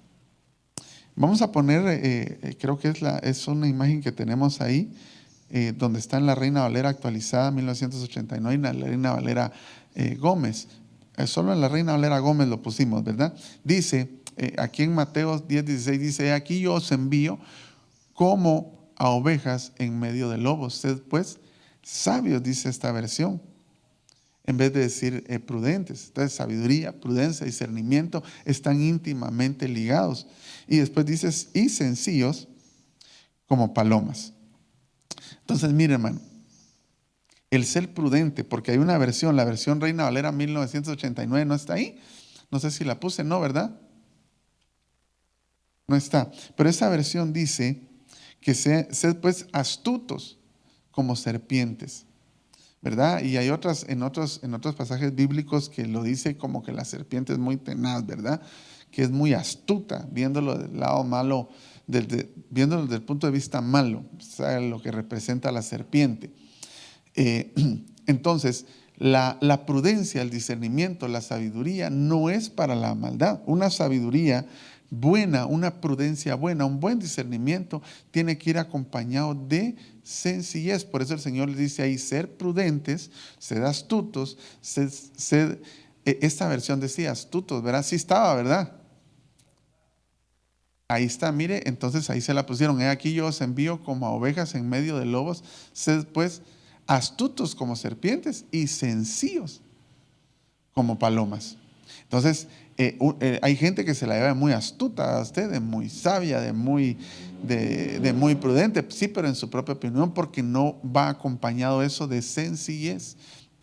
Speaker 2: Vamos a poner, creo que es una imagen que tenemos ahí, donde está en la Reina Valera actualizada 1989 y en la Reina Valera Gómez. Solo en la Reina Valera Gómez lo pusimos, ¿verdad? Dice, aquí en Mateo 10:16 dice: aquí yo os envío como a ovejas en medio de lobos. Sed pues sabios, dice esta versión, en vez de decir prudentes. Entonces sabiduría, prudencia, discernimiento están íntimamente ligados. Y después dices: y sencillos como palomas. Entonces mire, hermano, el ser prudente, porque hay una versión, la versión Reina Valera 1989 no está ahí. No sé si la puse, no, ¿verdad? No está. Pero esa versión dice que sed pues astutos como serpientes, ¿verdad? Y hay en otros pasajes bíblicos que lo dice como que la serpiente es muy tenaz, ¿verdad? Que es muy astuta, viéndolo del lado malo, viéndolo desde el punto de vista malo, ¿sabe lo que representa la serpiente? Entonces, la prudencia, el discernimiento, la sabiduría no es para la maldad. Una sabiduría buena, una prudencia buena, un buen discernimiento tiene que ir acompañado de sencillez. Por eso el Señor le dice ahí: ser prudentes, sed astutos, esta versión decía astutos, ¿verdad? Sí estaba, ¿verdad? Ahí está, mire, entonces ahí se la pusieron. He aquí yo os envío como a ovejas en medio de lobos, sed pues astutos como serpientes y sencillos como palomas. Entonces, hay gente que se la lleva de muy astuta a usted, de muy sabia, de muy prudente, sí, pero en su propia opinión, porque no va acompañado eso de sencillez.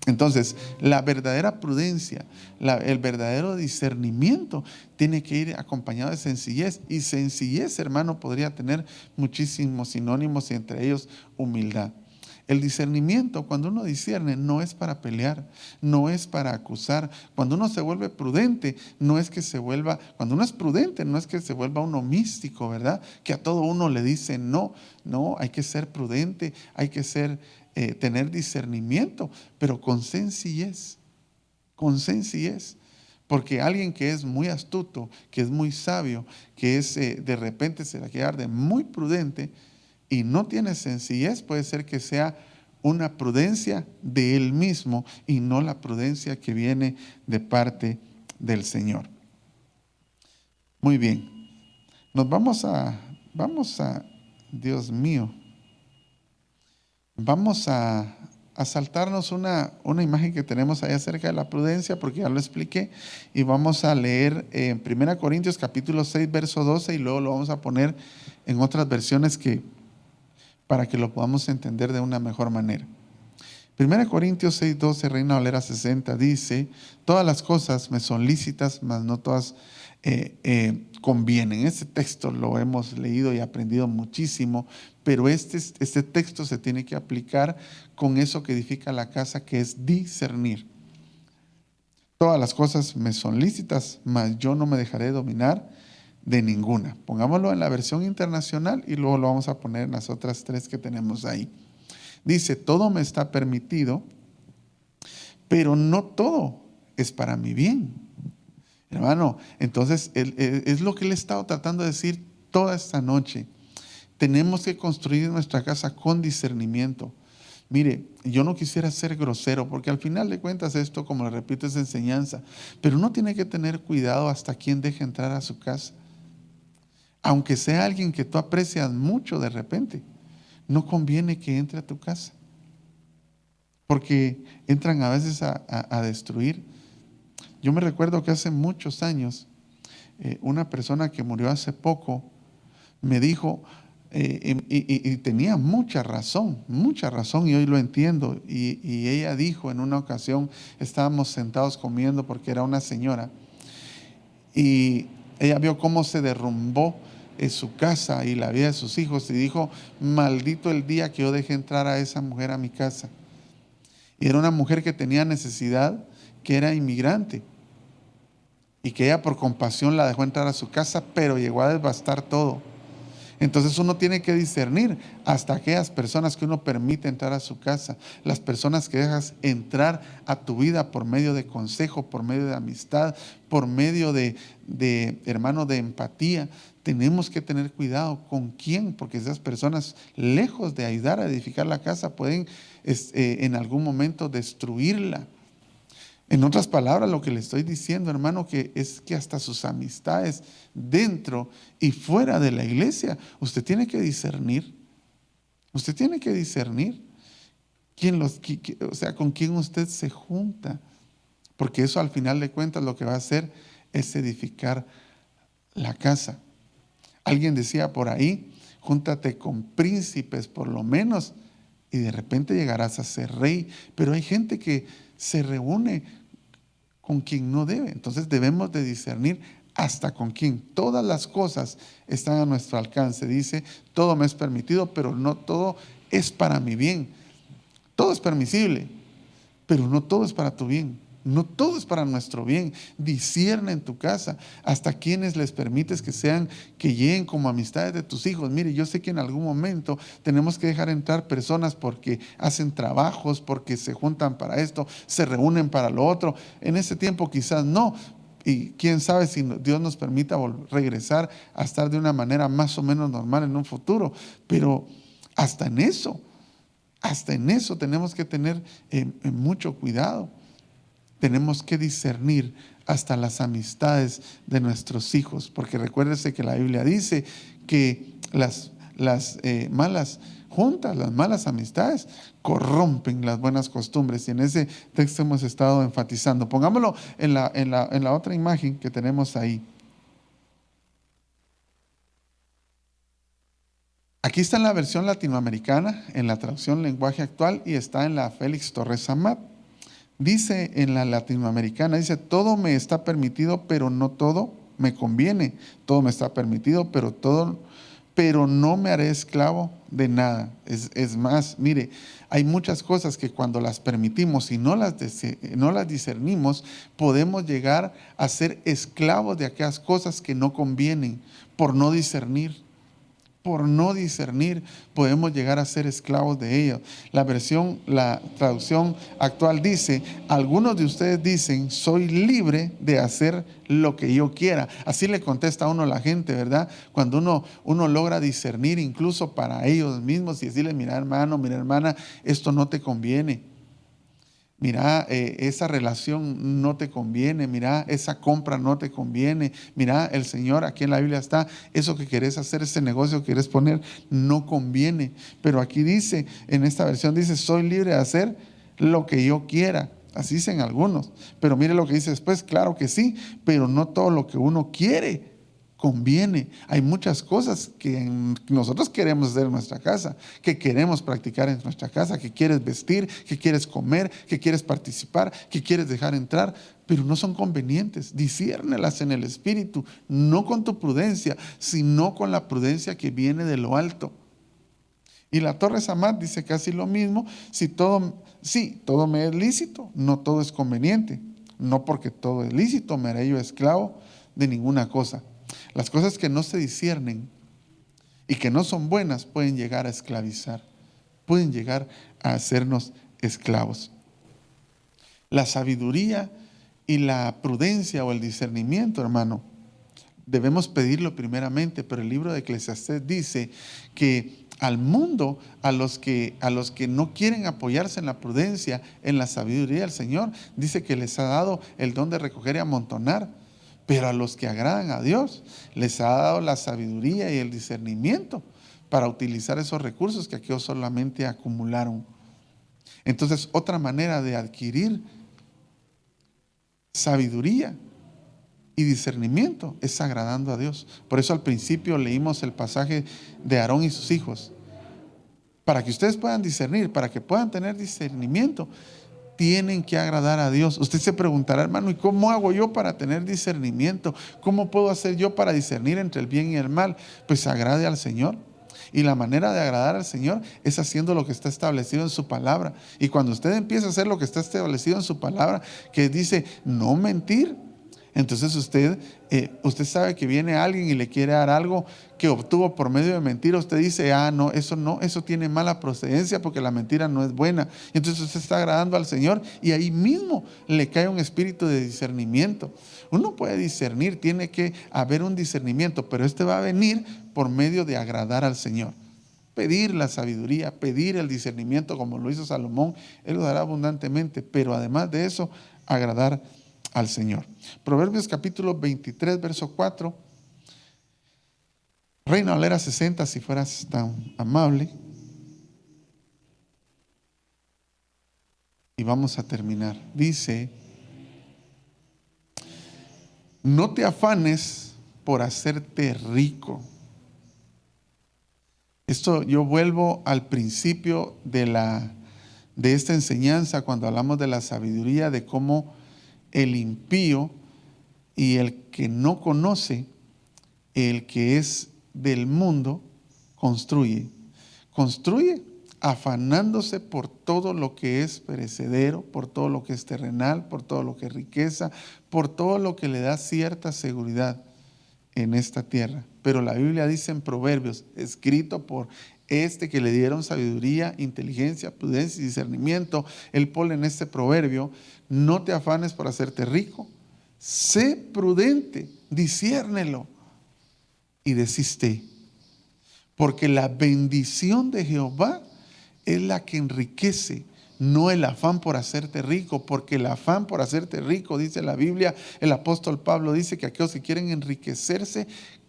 Speaker 2: Entonces, la verdadera prudencia, el verdadero discernimiento tiene que ir acompañado de sencillez. Y sencillez, hermano, podría tener muchísimos sinónimos y entre ellos humildad. El discernimiento, cuando uno discierne, no es para pelear, no es para acusar. Cuando uno se vuelve prudente, no es que se vuelva, cuando uno es prudente, no es que se vuelva uno místico, ¿verdad? Que a todo uno le dice no, no, hay que ser prudente, hay que tener discernimiento, pero con sencillez, con sencillez. Porque alguien que es muy astuto, que es muy sabio, que es de repente se la quiere dar de muy prudente, y no tiene sencillez, puede ser que sea una prudencia de él mismo y no la prudencia que viene de parte del Señor. Muy bien, nos vamos a, Dios mío, vamos a saltarnos una imagen que tenemos ahí acerca de la prudencia, porque ya lo expliqué, y vamos a leer en 1 Corintios capítulo 6, verso 12, y luego lo vamos a poner en otras versiones para que lo podamos entender de una mejor manera. 1 Corintios 6:12, Reina Valera 60, dice: todas las cosas me son lícitas, mas no todas convienen. Este texto lo hemos leído y aprendido muchísimo, pero este texto se tiene que aplicar con eso que edifica la casa, que es discernir. Todas las cosas me son lícitas, mas yo no me dejaré dominar de ninguna. Pongámoslo en la versión internacional y luego lo vamos a poner en las otras tres que tenemos ahí. Dice: todo me está permitido, pero no todo es para mi bien. Hermano, entonces es lo que él ha estado tratando de decir toda esta noche. Tenemos que construir nuestra casa con discernimiento. Mire, yo no quisiera ser grosero, porque al final de cuentas esto, como le repito, es enseñanza, pero uno tiene que tener cuidado hasta quién deja entrar a su casa. Aunque sea alguien que tú aprecias mucho, de repente no conviene que entre a tu casa, porque entran a veces a destruir. Yo me recuerdo que hace muchos años una persona que murió hace poco me dijo, y tenía mucha razón, y hoy lo entiendo, y ella dijo en una ocasión, estábamos sentados comiendo porque era una señora, y ella vio cómo se derrumbó en su casa y la vida de sus hijos, y dijo: maldito el día que yo dejé entrar a esa mujer a mi casa. Y era una mujer que tenía necesidad, que era inmigrante, y que ella por compasión la dejó entrar a su casa, pero llegó a devastar todo. Entonces uno tiene que discernir hasta aquellas personas que uno permite entrar a su casa, las personas que dejas entrar a tu vida por medio de consejo, por medio de amistad, por medio de hermano, de empatía. Tenemos que tener cuidado con quién, porque esas personas, lejos de ayudar a edificar la casa, pueden en algún momento destruirla. En otras palabras, lo que le estoy diciendo, hermano, que es que hasta sus amistades dentro y fuera de la iglesia, usted tiene que discernir. Usted tiene que discernir o sea, con quién usted se junta. Porque eso al final de cuentas lo que va a hacer es edificar la casa. Alguien decía por ahí: júntate con príncipes por lo menos y de repente llegarás a ser rey. Pero hay gente que se reúne con quien no debe. Entonces debemos de discernir hasta con quién. Todas las cosas están a nuestro alcance. Dice: todo me es permitido, pero no todo es para mi bien. Todo es permisible, pero no todo es para tu bien. No todo es para nuestro bien. Discierne en tu casa hasta quienes les permites que lleguen como amistades de tus hijos. Mire, yo sé que en algún momento tenemos que dejar entrar personas porque hacen trabajos, porque se juntan para esto, se reúnen para lo otro. En ese tiempo quizás no, y quién sabe si Dios nos permita regresar a estar de una manera más o menos normal en un futuro. Pero hasta en eso tenemos que tener mucho cuidado. Tenemos que discernir hasta las amistades de nuestros hijos, porque recuérdese que la Biblia dice que las malas juntas, las malas amistades corrompen las buenas costumbres, y en ese texto hemos estado enfatizando. Pongámoslo en la otra imagen que tenemos ahí. Aquí está en la versión latinoamericana, en la traducción lenguaje actual, y está en la Félix Torres Amat. Dice en la latinoamericana, dice: todo me está permitido, pero no todo me conviene. Todo me está permitido, pero no me haré esclavo de nada. Es más, mire, hay muchas cosas que cuando las permitimos y no las discernimos, podemos llegar a ser esclavos de aquellas cosas que no convienen por no discernir. Por no discernir, podemos llegar a ser esclavos de ellos. La traducción actual dice: algunos de ustedes dicen, soy libre de hacer lo que yo quiera. Así le contesta a uno la gente, ¿verdad? Cuando uno logra discernir incluso para ellos mismos y decirle: mira, hermano, mira, hermana, esto no te conviene. Mira, esa relación no te conviene. Mira, esa compra no te conviene. Mira, el Señor, aquí en la Biblia está, eso que querés hacer, ese negocio que querés poner, no conviene. Pero aquí dice, en esta versión dice: soy libre de hacer lo que yo quiera. Así dicen algunos. Pero mire lo que dice después: claro que sí, pero no todo lo que uno quiere conviene. Hay muchas cosas que nosotros queremos hacer en nuestra casa, que queremos practicar en nuestra casa, que quieres vestir, que quieres comer, que quieres participar, que quieres dejar entrar, pero no son convenientes. Disciérnelas en el espíritu, no con tu prudencia, sino con la prudencia que viene de lo alto. Y la Torres Amat dice casi lo mismo: todo me es lícito, no todo es conveniente. No porque todo es lícito me haré yo esclavo de ninguna cosa. Las cosas que no se disciernen y que no son buenas pueden llegar a esclavizar, pueden llegar a hacernos esclavos. La sabiduría y la prudencia o el discernimiento, hermano, debemos pedirlo primeramente, pero el libro de Eclesiastés dice que al mundo, a los que no quieren apoyarse en la prudencia, en la sabiduría del Señor, dice que les ha dado el don de recoger y amontonar. Pero a los que agradan a Dios, les ha dado la sabiduría y el discernimiento para utilizar esos recursos que aquellos solamente acumularon. Entonces, otra manera de adquirir sabiduría y discernimiento es agradando a Dios. Por eso al principio leímos el pasaje de Aarón y sus hijos. Para que ustedes puedan discernir, para que puedan tener discernimiento, tienen que agradar a Dios. Usted se preguntará: hermano, ¿y cómo hago yo para tener discernimiento? ¿Cómo puedo hacer yo para discernir entre el bien y el mal? Pues agrade al Señor. Y la manera de agradar al Señor es haciendo lo que está establecido en su palabra. Y cuando usted empieza a hacer lo que está establecido en su palabra, que dice no mentir, entonces usted sabe que viene alguien y le quiere dar algo que obtuvo por medio de mentira. Usted dice: no, eso tiene mala procedencia, porque la mentira no es buena. Y entonces usted está agradando al Señor, y ahí mismo le cae un espíritu de discernimiento. Uno puede discernir, tiene que haber un discernimiento, pero este va a venir por medio de agradar al Señor. Pedir la sabiduría, pedir el discernimiento, como lo hizo Salomón, Él lo dará abundantemente, pero además de eso, agradar al Señor. Proverbios capítulo 23, verso 4. Reina Valera 60, si fueras tan amable. Y vamos a terminar. Dice: no te afanes por hacerte rico. Esto yo vuelvo al principio de esta enseñanza, cuando hablamos de la sabiduría, de cómo el impío y el que no conoce, el que es del mundo, construye afanándose por todo lo que es perecedero, por todo lo que es terrenal, por todo lo que es riqueza, por todo lo que le da cierta seguridad en esta tierra. Pero la Biblia dice en Proverbios, escrito por que le dieron sabiduría, inteligencia, prudencia y discernimiento, él pone en este proverbio: no te afanes por hacerte rico, sé prudente, disciérnelo y desiste, porque la bendición de Jehová es la que enriquece, no el afán por hacerte rico, porque el afán por hacerte rico, dice la Biblia, el apóstol Pablo dice que aquellos que quieren enriquecerse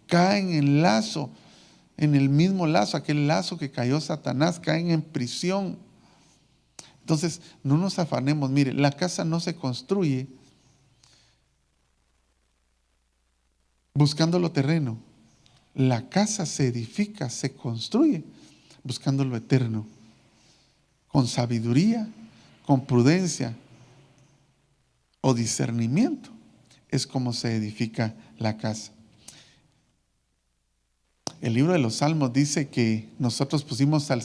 Speaker 2: caen en el mismo lazo, aquel lazo que cayó Satanás, caen en prisión. Entonces, no nos afanemos. Mire, la casa no se construye buscando lo terreno. La casa se edifica, se construye buscando lo eterno. Con sabiduría, con prudencia o discernimiento es como se edifica la casa. El libro de los Salmos dice que nosotros pusimos a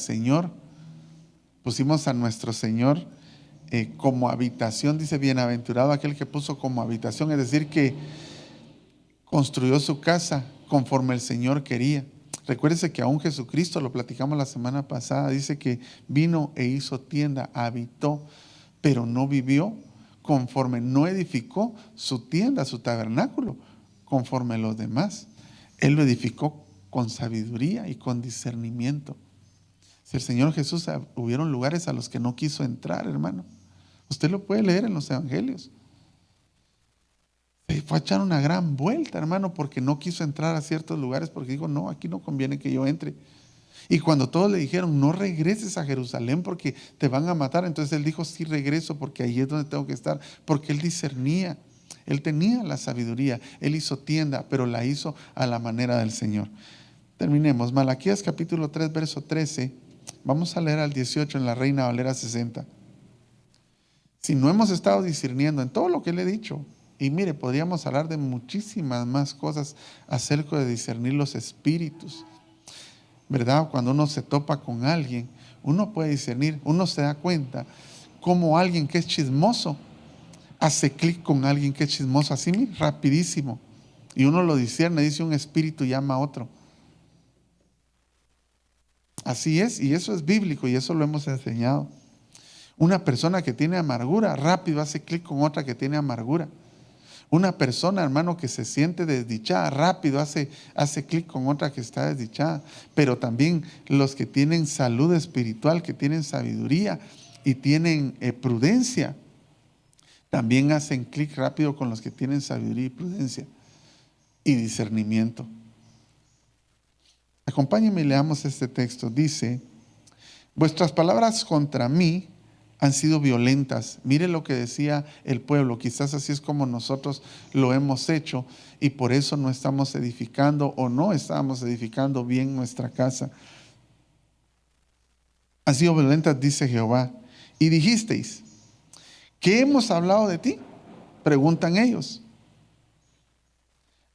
Speaker 2: nuestro Señor como habitación. Dice, bienaventurado aquel que puso como habitación, es decir, que construyó su casa conforme el Señor quería. Recuérdese que aún Jesucristo, lo platicamos la semana pasada, dice que vino e hizo tienda, habitó, pero no vivió conforme, no edificó su tienda, su tabernáculo, conforme los demás. Él lo edificó con sabiduría y con discernimiento. Si el Señor Jesús, hubieron lugares a los que no quiso entrar, hermano. Usted lo puede leer en los evangelios. Se fue a echar una gran vuelta, hermano, porque no quiso entrar a ciertos lugares, porque dijo, no, aquí no conviene que yo entre. Y cuando todos le dijeron, no regreses a Jerusalén porque te van a matar, entonces él dijo, sí regreso porque ahí es donde tengo que estar, porque él discernía, él tenía la sabiduría, él hizo tienda, pero la hizo a la manera del Señor. Terminemos. Malaquías capítulo 3, verso 13. Vamos a leer al 18 en la Reina Valera 60. Si no hemos estado discerniendo en todo lo que le he dicho, y mire, podríamos hablar de muchísimas más cosas acerca de discernir los espíritus, ¿verdad? Cuando uno se topa con alguien, uno puede discernir, uno se da cuenta cómo alguien que es chismoso hace clic con alguien que es chismoso, así rapidísimo, y uno lo discierne, dice un espíritu llama a otro. Así es, y eso es bíblico y eso lo hemos enseñado. Una persona que tiene amargura rápido hace clic con otra que tiene amargura. Una persona, hermano, que se siente desdichada rápido hace clic con otra que está desdichada. Pero también los que tienen salud espiritual, que tienen sabiduría y tienen prudencia, también hacen clic rápido con los que tienen sabiduría y prudencia y discernimiento. Acompáñenme y leamos este texto. Dice, vuestras palabras contra mí han sido violentas. Mire lo que decía el pueblo. Quizás así es como nosotros lo hemos hecho y por eso no estamos edificando o no estamos edificando bien nuestra casa. Han sido violentas, dice Jehová. Y dijisteis, ¿qué hemos hablado de ti? Preguntan ellos.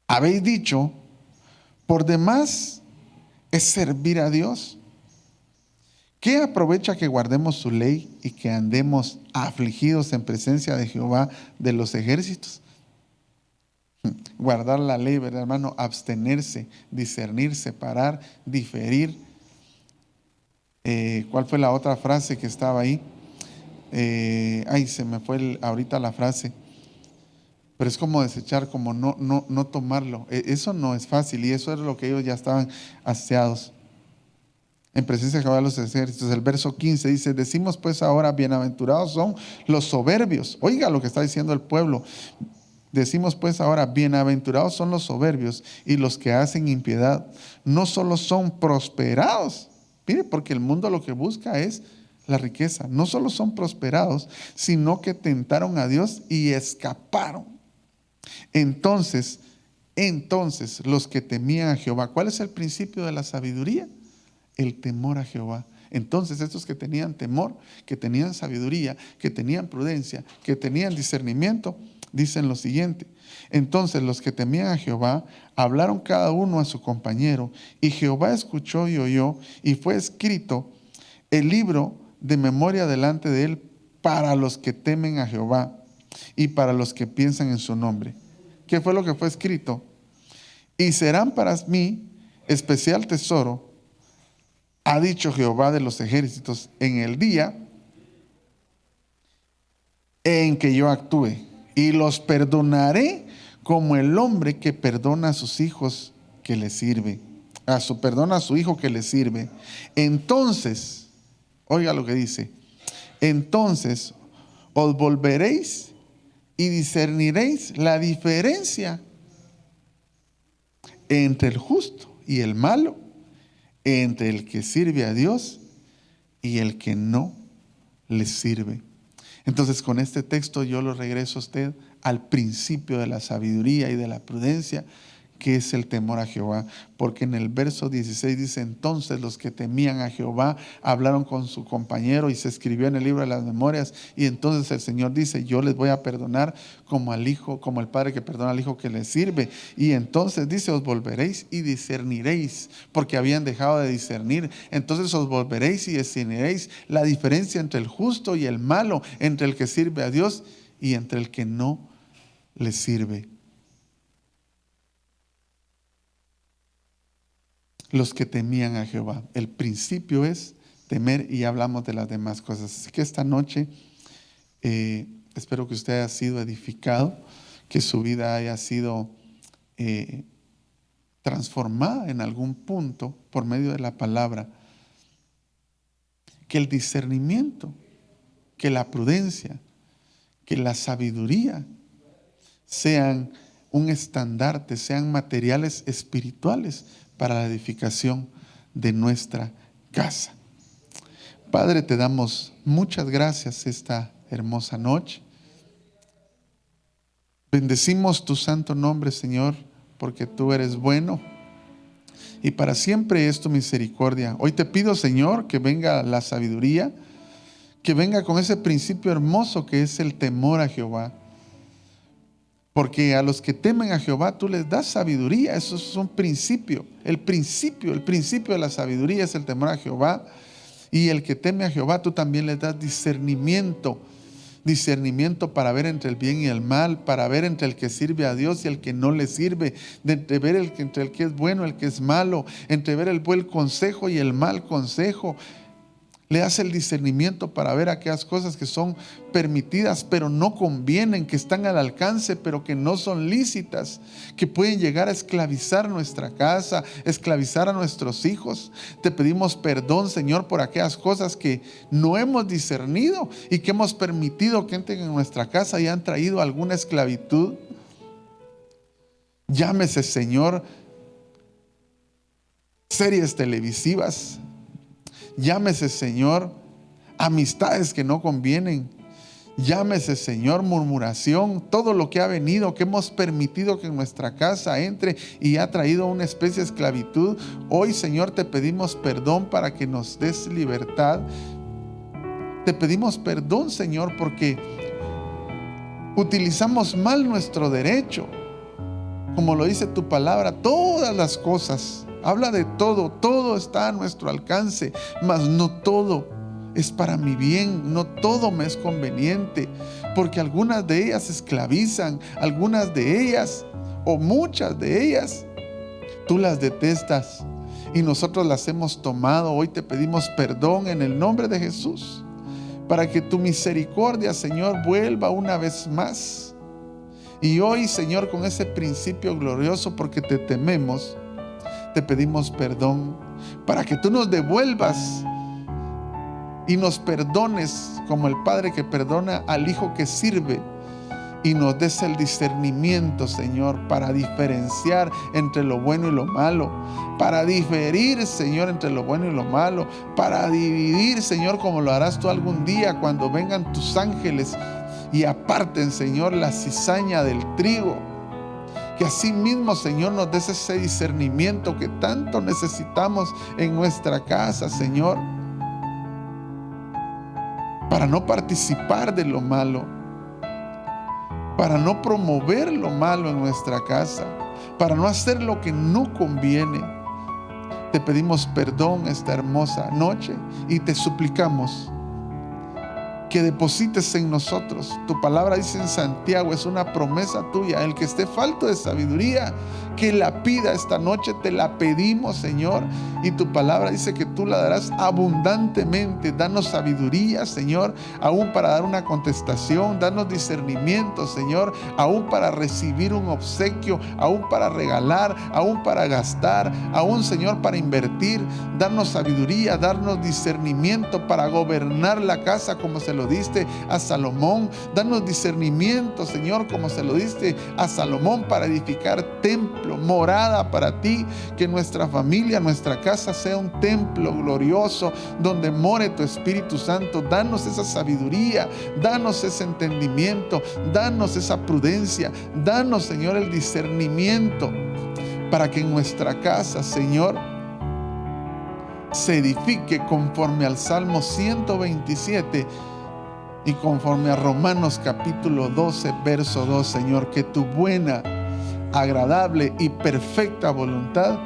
Speaker 2: Habéis dicho, por demás es servir a Dios. ¿Qué aprovecha que guardemos su ley y que andemos afligidos en presencia de Jehová de los ejércitos? Guardar la ley, ¿verdad, hermano? Abstenerse, discernir, separar, diferir. ¿Cuál fue la otra frase que estaba ahí? Se me fue ahorita la frase. Pero es como desechar, como no tomarlo. Eso no es fácil y eso es lo que ellos ya estaban hastiados. En presencia de Jehová de los ejércitos. El verso 15 dice, decimos pues ahora, bienaventurados son los soberbios. Oiga lo que está diciendo el pueblo. Decimos pues ahora, bienaventurados son los soberbios y los que hacen impiedad. No solo son prosperados. Mire, porque el mundo lo que busca es la riqueza. No solo son prosperados, sino que tentaron a Dios y escaparon. Entonces, los que temían a Jehová. ¿Cuál es el principio de la sabiduría? El temor a Jehová. Entonces estos que tenían temor, que tenían sabiduría, que tenían prudencia, que tenían discernimiento, dicen lo siguiente. Entonces los que temían a Jehová hablaron cada uno a su compañero, y Jehová escuchó y oyó, y fue escrito el libro de memoria delante de él para los que temen a Jehová y para los que piensan en su nombre. ¿Qué fue lo que fue escrito? Y serán para mí especial tesoro, ha dicho Jehová de los ejércitos, en el día en que yo actúe, y los perdonaré como el hombre que perdona a sus hijos que le sirve, perdona a su hijo que le sirve. Entonces, oiga lo que dice, Entonces os volveréis y discerniréis la diferencia entre el justo y el malo, entre el que sirve a Dios y el que no le sirve. Entonces, con este texto yo lo regreso a usted al principio de la sabiduría y de la prudencia, que es el temor a Jehová. Porque en el verso 16 dice: entonces los que temían a Jehová hablaron con su compañero, y se escribió en el libro de las memorias. Y entonces el Señor dice: yo les voy a perdonar como al hijo, como el padre que perdona al hijo que le sirve. Y entonces dice: os volveréis y discerniréis, porque habían dejado de discernir. Entonces os volveréis y discerniréis la diferencia entre el justo y el malo, entre el que sirve a Dios y entre el que no le sirve. Los que temían a Jehová. El principio es temer, y hablamos de las demás cosas. Así que esta noche espero que usted haya sido edificado, que su vida haya sido transformada en algún punto por medio de la palabra. Que el discernimiento, que la prudencia, que la sabiduría sean un estandarte, sean materiales espirituales para la edificación de nuestra casa. Padre, te damos muchas gracias esta hermosa noche. Bendecimos tu santo nombre, Señor, porque tú eres bueno y para siempre es tu misericordia. Hoy te pido, Señor, que venga la sabiduría, que venga con ese principio hermoso que es el temor a Jehová. Porque a los que temen a Jehová tú les das sabiduría. Eso es un principio. El principio de la sabiduría es el temor a Jehová. Y el que teme a Jehová tú también les das discernimiento. Discernimiento para ver entre el bien y el mal, para ver entre el que sirve a Dios y el que no le sirve, entre ver entre el que es bueno y el que es malo, entre ver el buen consejo y el mal consejo. Le hace el discernimiento para ver aquellas cosas que son permitidas pero no convienen, que están al alcance pero que no son lícitas, que pueden llegar a esclavizar nuestra casa, esclavizar a nuestros hijos. Te pedimos perdón, Señor, por aquellas cosas que no hemos discernido y que hemos permitido que entren en nuestra casa y han traído alguna esclavitud. Llámese, Señor, series televisivas. Llámese, Señor, amistades que no convienen. Llámese, Señor, murmuración, todo lo que ha venido, que hemos permitido que en nuestra casa entre y ha traído una especie de esclavitud. Hoy, Señor, te pedimos perdón para que nos des libertad. Te pedimos perdón, Señor, porque utilizamos mal nuestro derecho. Como lo dice tu palabra, todas las cosas, habla de todo, todo está a nuestro alcance, mas no todo es para mi bien, no todo me es conveniente, porque algunas de ellas esclavizan, algunas de ellas o muchas de ellas tú las detestas y nosotros las hemos tomado. Hoy te pedimos perdón en el nombre de Jesús, para que tu misericordia, Señor, vuelva una vez más. Y hoy, Señor, con ese principio glorioso, porque te tememos, te pedimos perdón para que tú nos devuelvas y nos perdones como el Padre que perdona al Hijo que sirve, y nos des el discernimiento, Señor, para diferenciar entre lo bueno y lo malo, para diferir, Señor, entre lo bueno y lo malo, para dividir, Señor, como lo harás tú algún día cuando vengan tus ángeles y aparten, Señor, la cizaña del trigo. Que así mismo, Señor, nos des ese discernimiento que tanto necesitamos en nuestra casa, Señor, para no participar de lo malo, para no promover lo malo en nuestra casa, para no hacer lo que no conviene. Te pedimos perdón esta hermosa noche y te suplicamos que deposites en nosotros. Tu palabra dice en Santiago, es una promesa tuya, el que esté falto de sabiduría, que la pida esta noche. Te la pedimos, Señor, y tu palabra dice que tú la darás abundantemente. Danos sabiduría, Señor, aún para dar una contestación. Danos discernimiento, Señor, aún para recibir un obsequio, aún para regalar, aún para gastar, aún, Señor, para invertir. Danos sabiduría, darnos discernimiento para gobernar la casa como se lo diste a Salomón. Danos discernimiento, Señor, como se lo diste a Salomón, para edificar templo, morada para ti. Que nuestra familia, nuestra casa sea un templo glorioso donde more tu Espíritu Santo. Danos esa sabiduría, danos ese entendimiento, danos esa prudencia, danos, Señor, el discernimiento para que en nuestra casa, Señor, se edifique conforme al Salmo 127 y conforme a Romanos capítulo 12, verso 2, Señor. Que tu buena, agradable y perfecta voluntad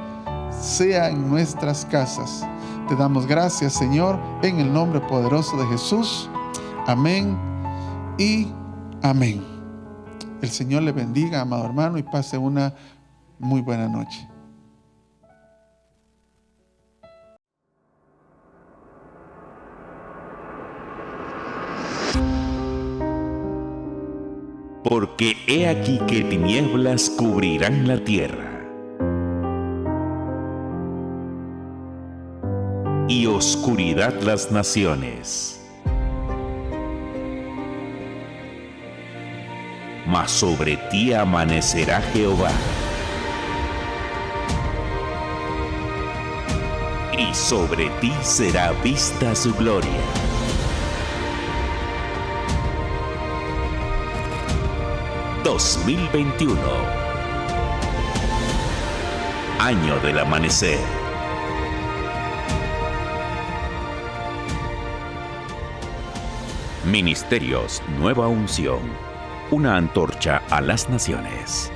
Speaker 2: sea en nuestras casas. Te damos gracias, Señor, en el nombre poderoso de Jesús. Amén y amén. El Señor le bendiga, amado hermano, y pase una muy buena noche.
Speaker 1: Porque he aquí que tinieblas cubrirán la tierra, y oscuridad las naciones. Mas sobre ti amanecerá Jehová, y sobre ti será vista su gloria. ...2021... Año del amanecer. Ministerios Nueva Unción, una antorcha a las naciones.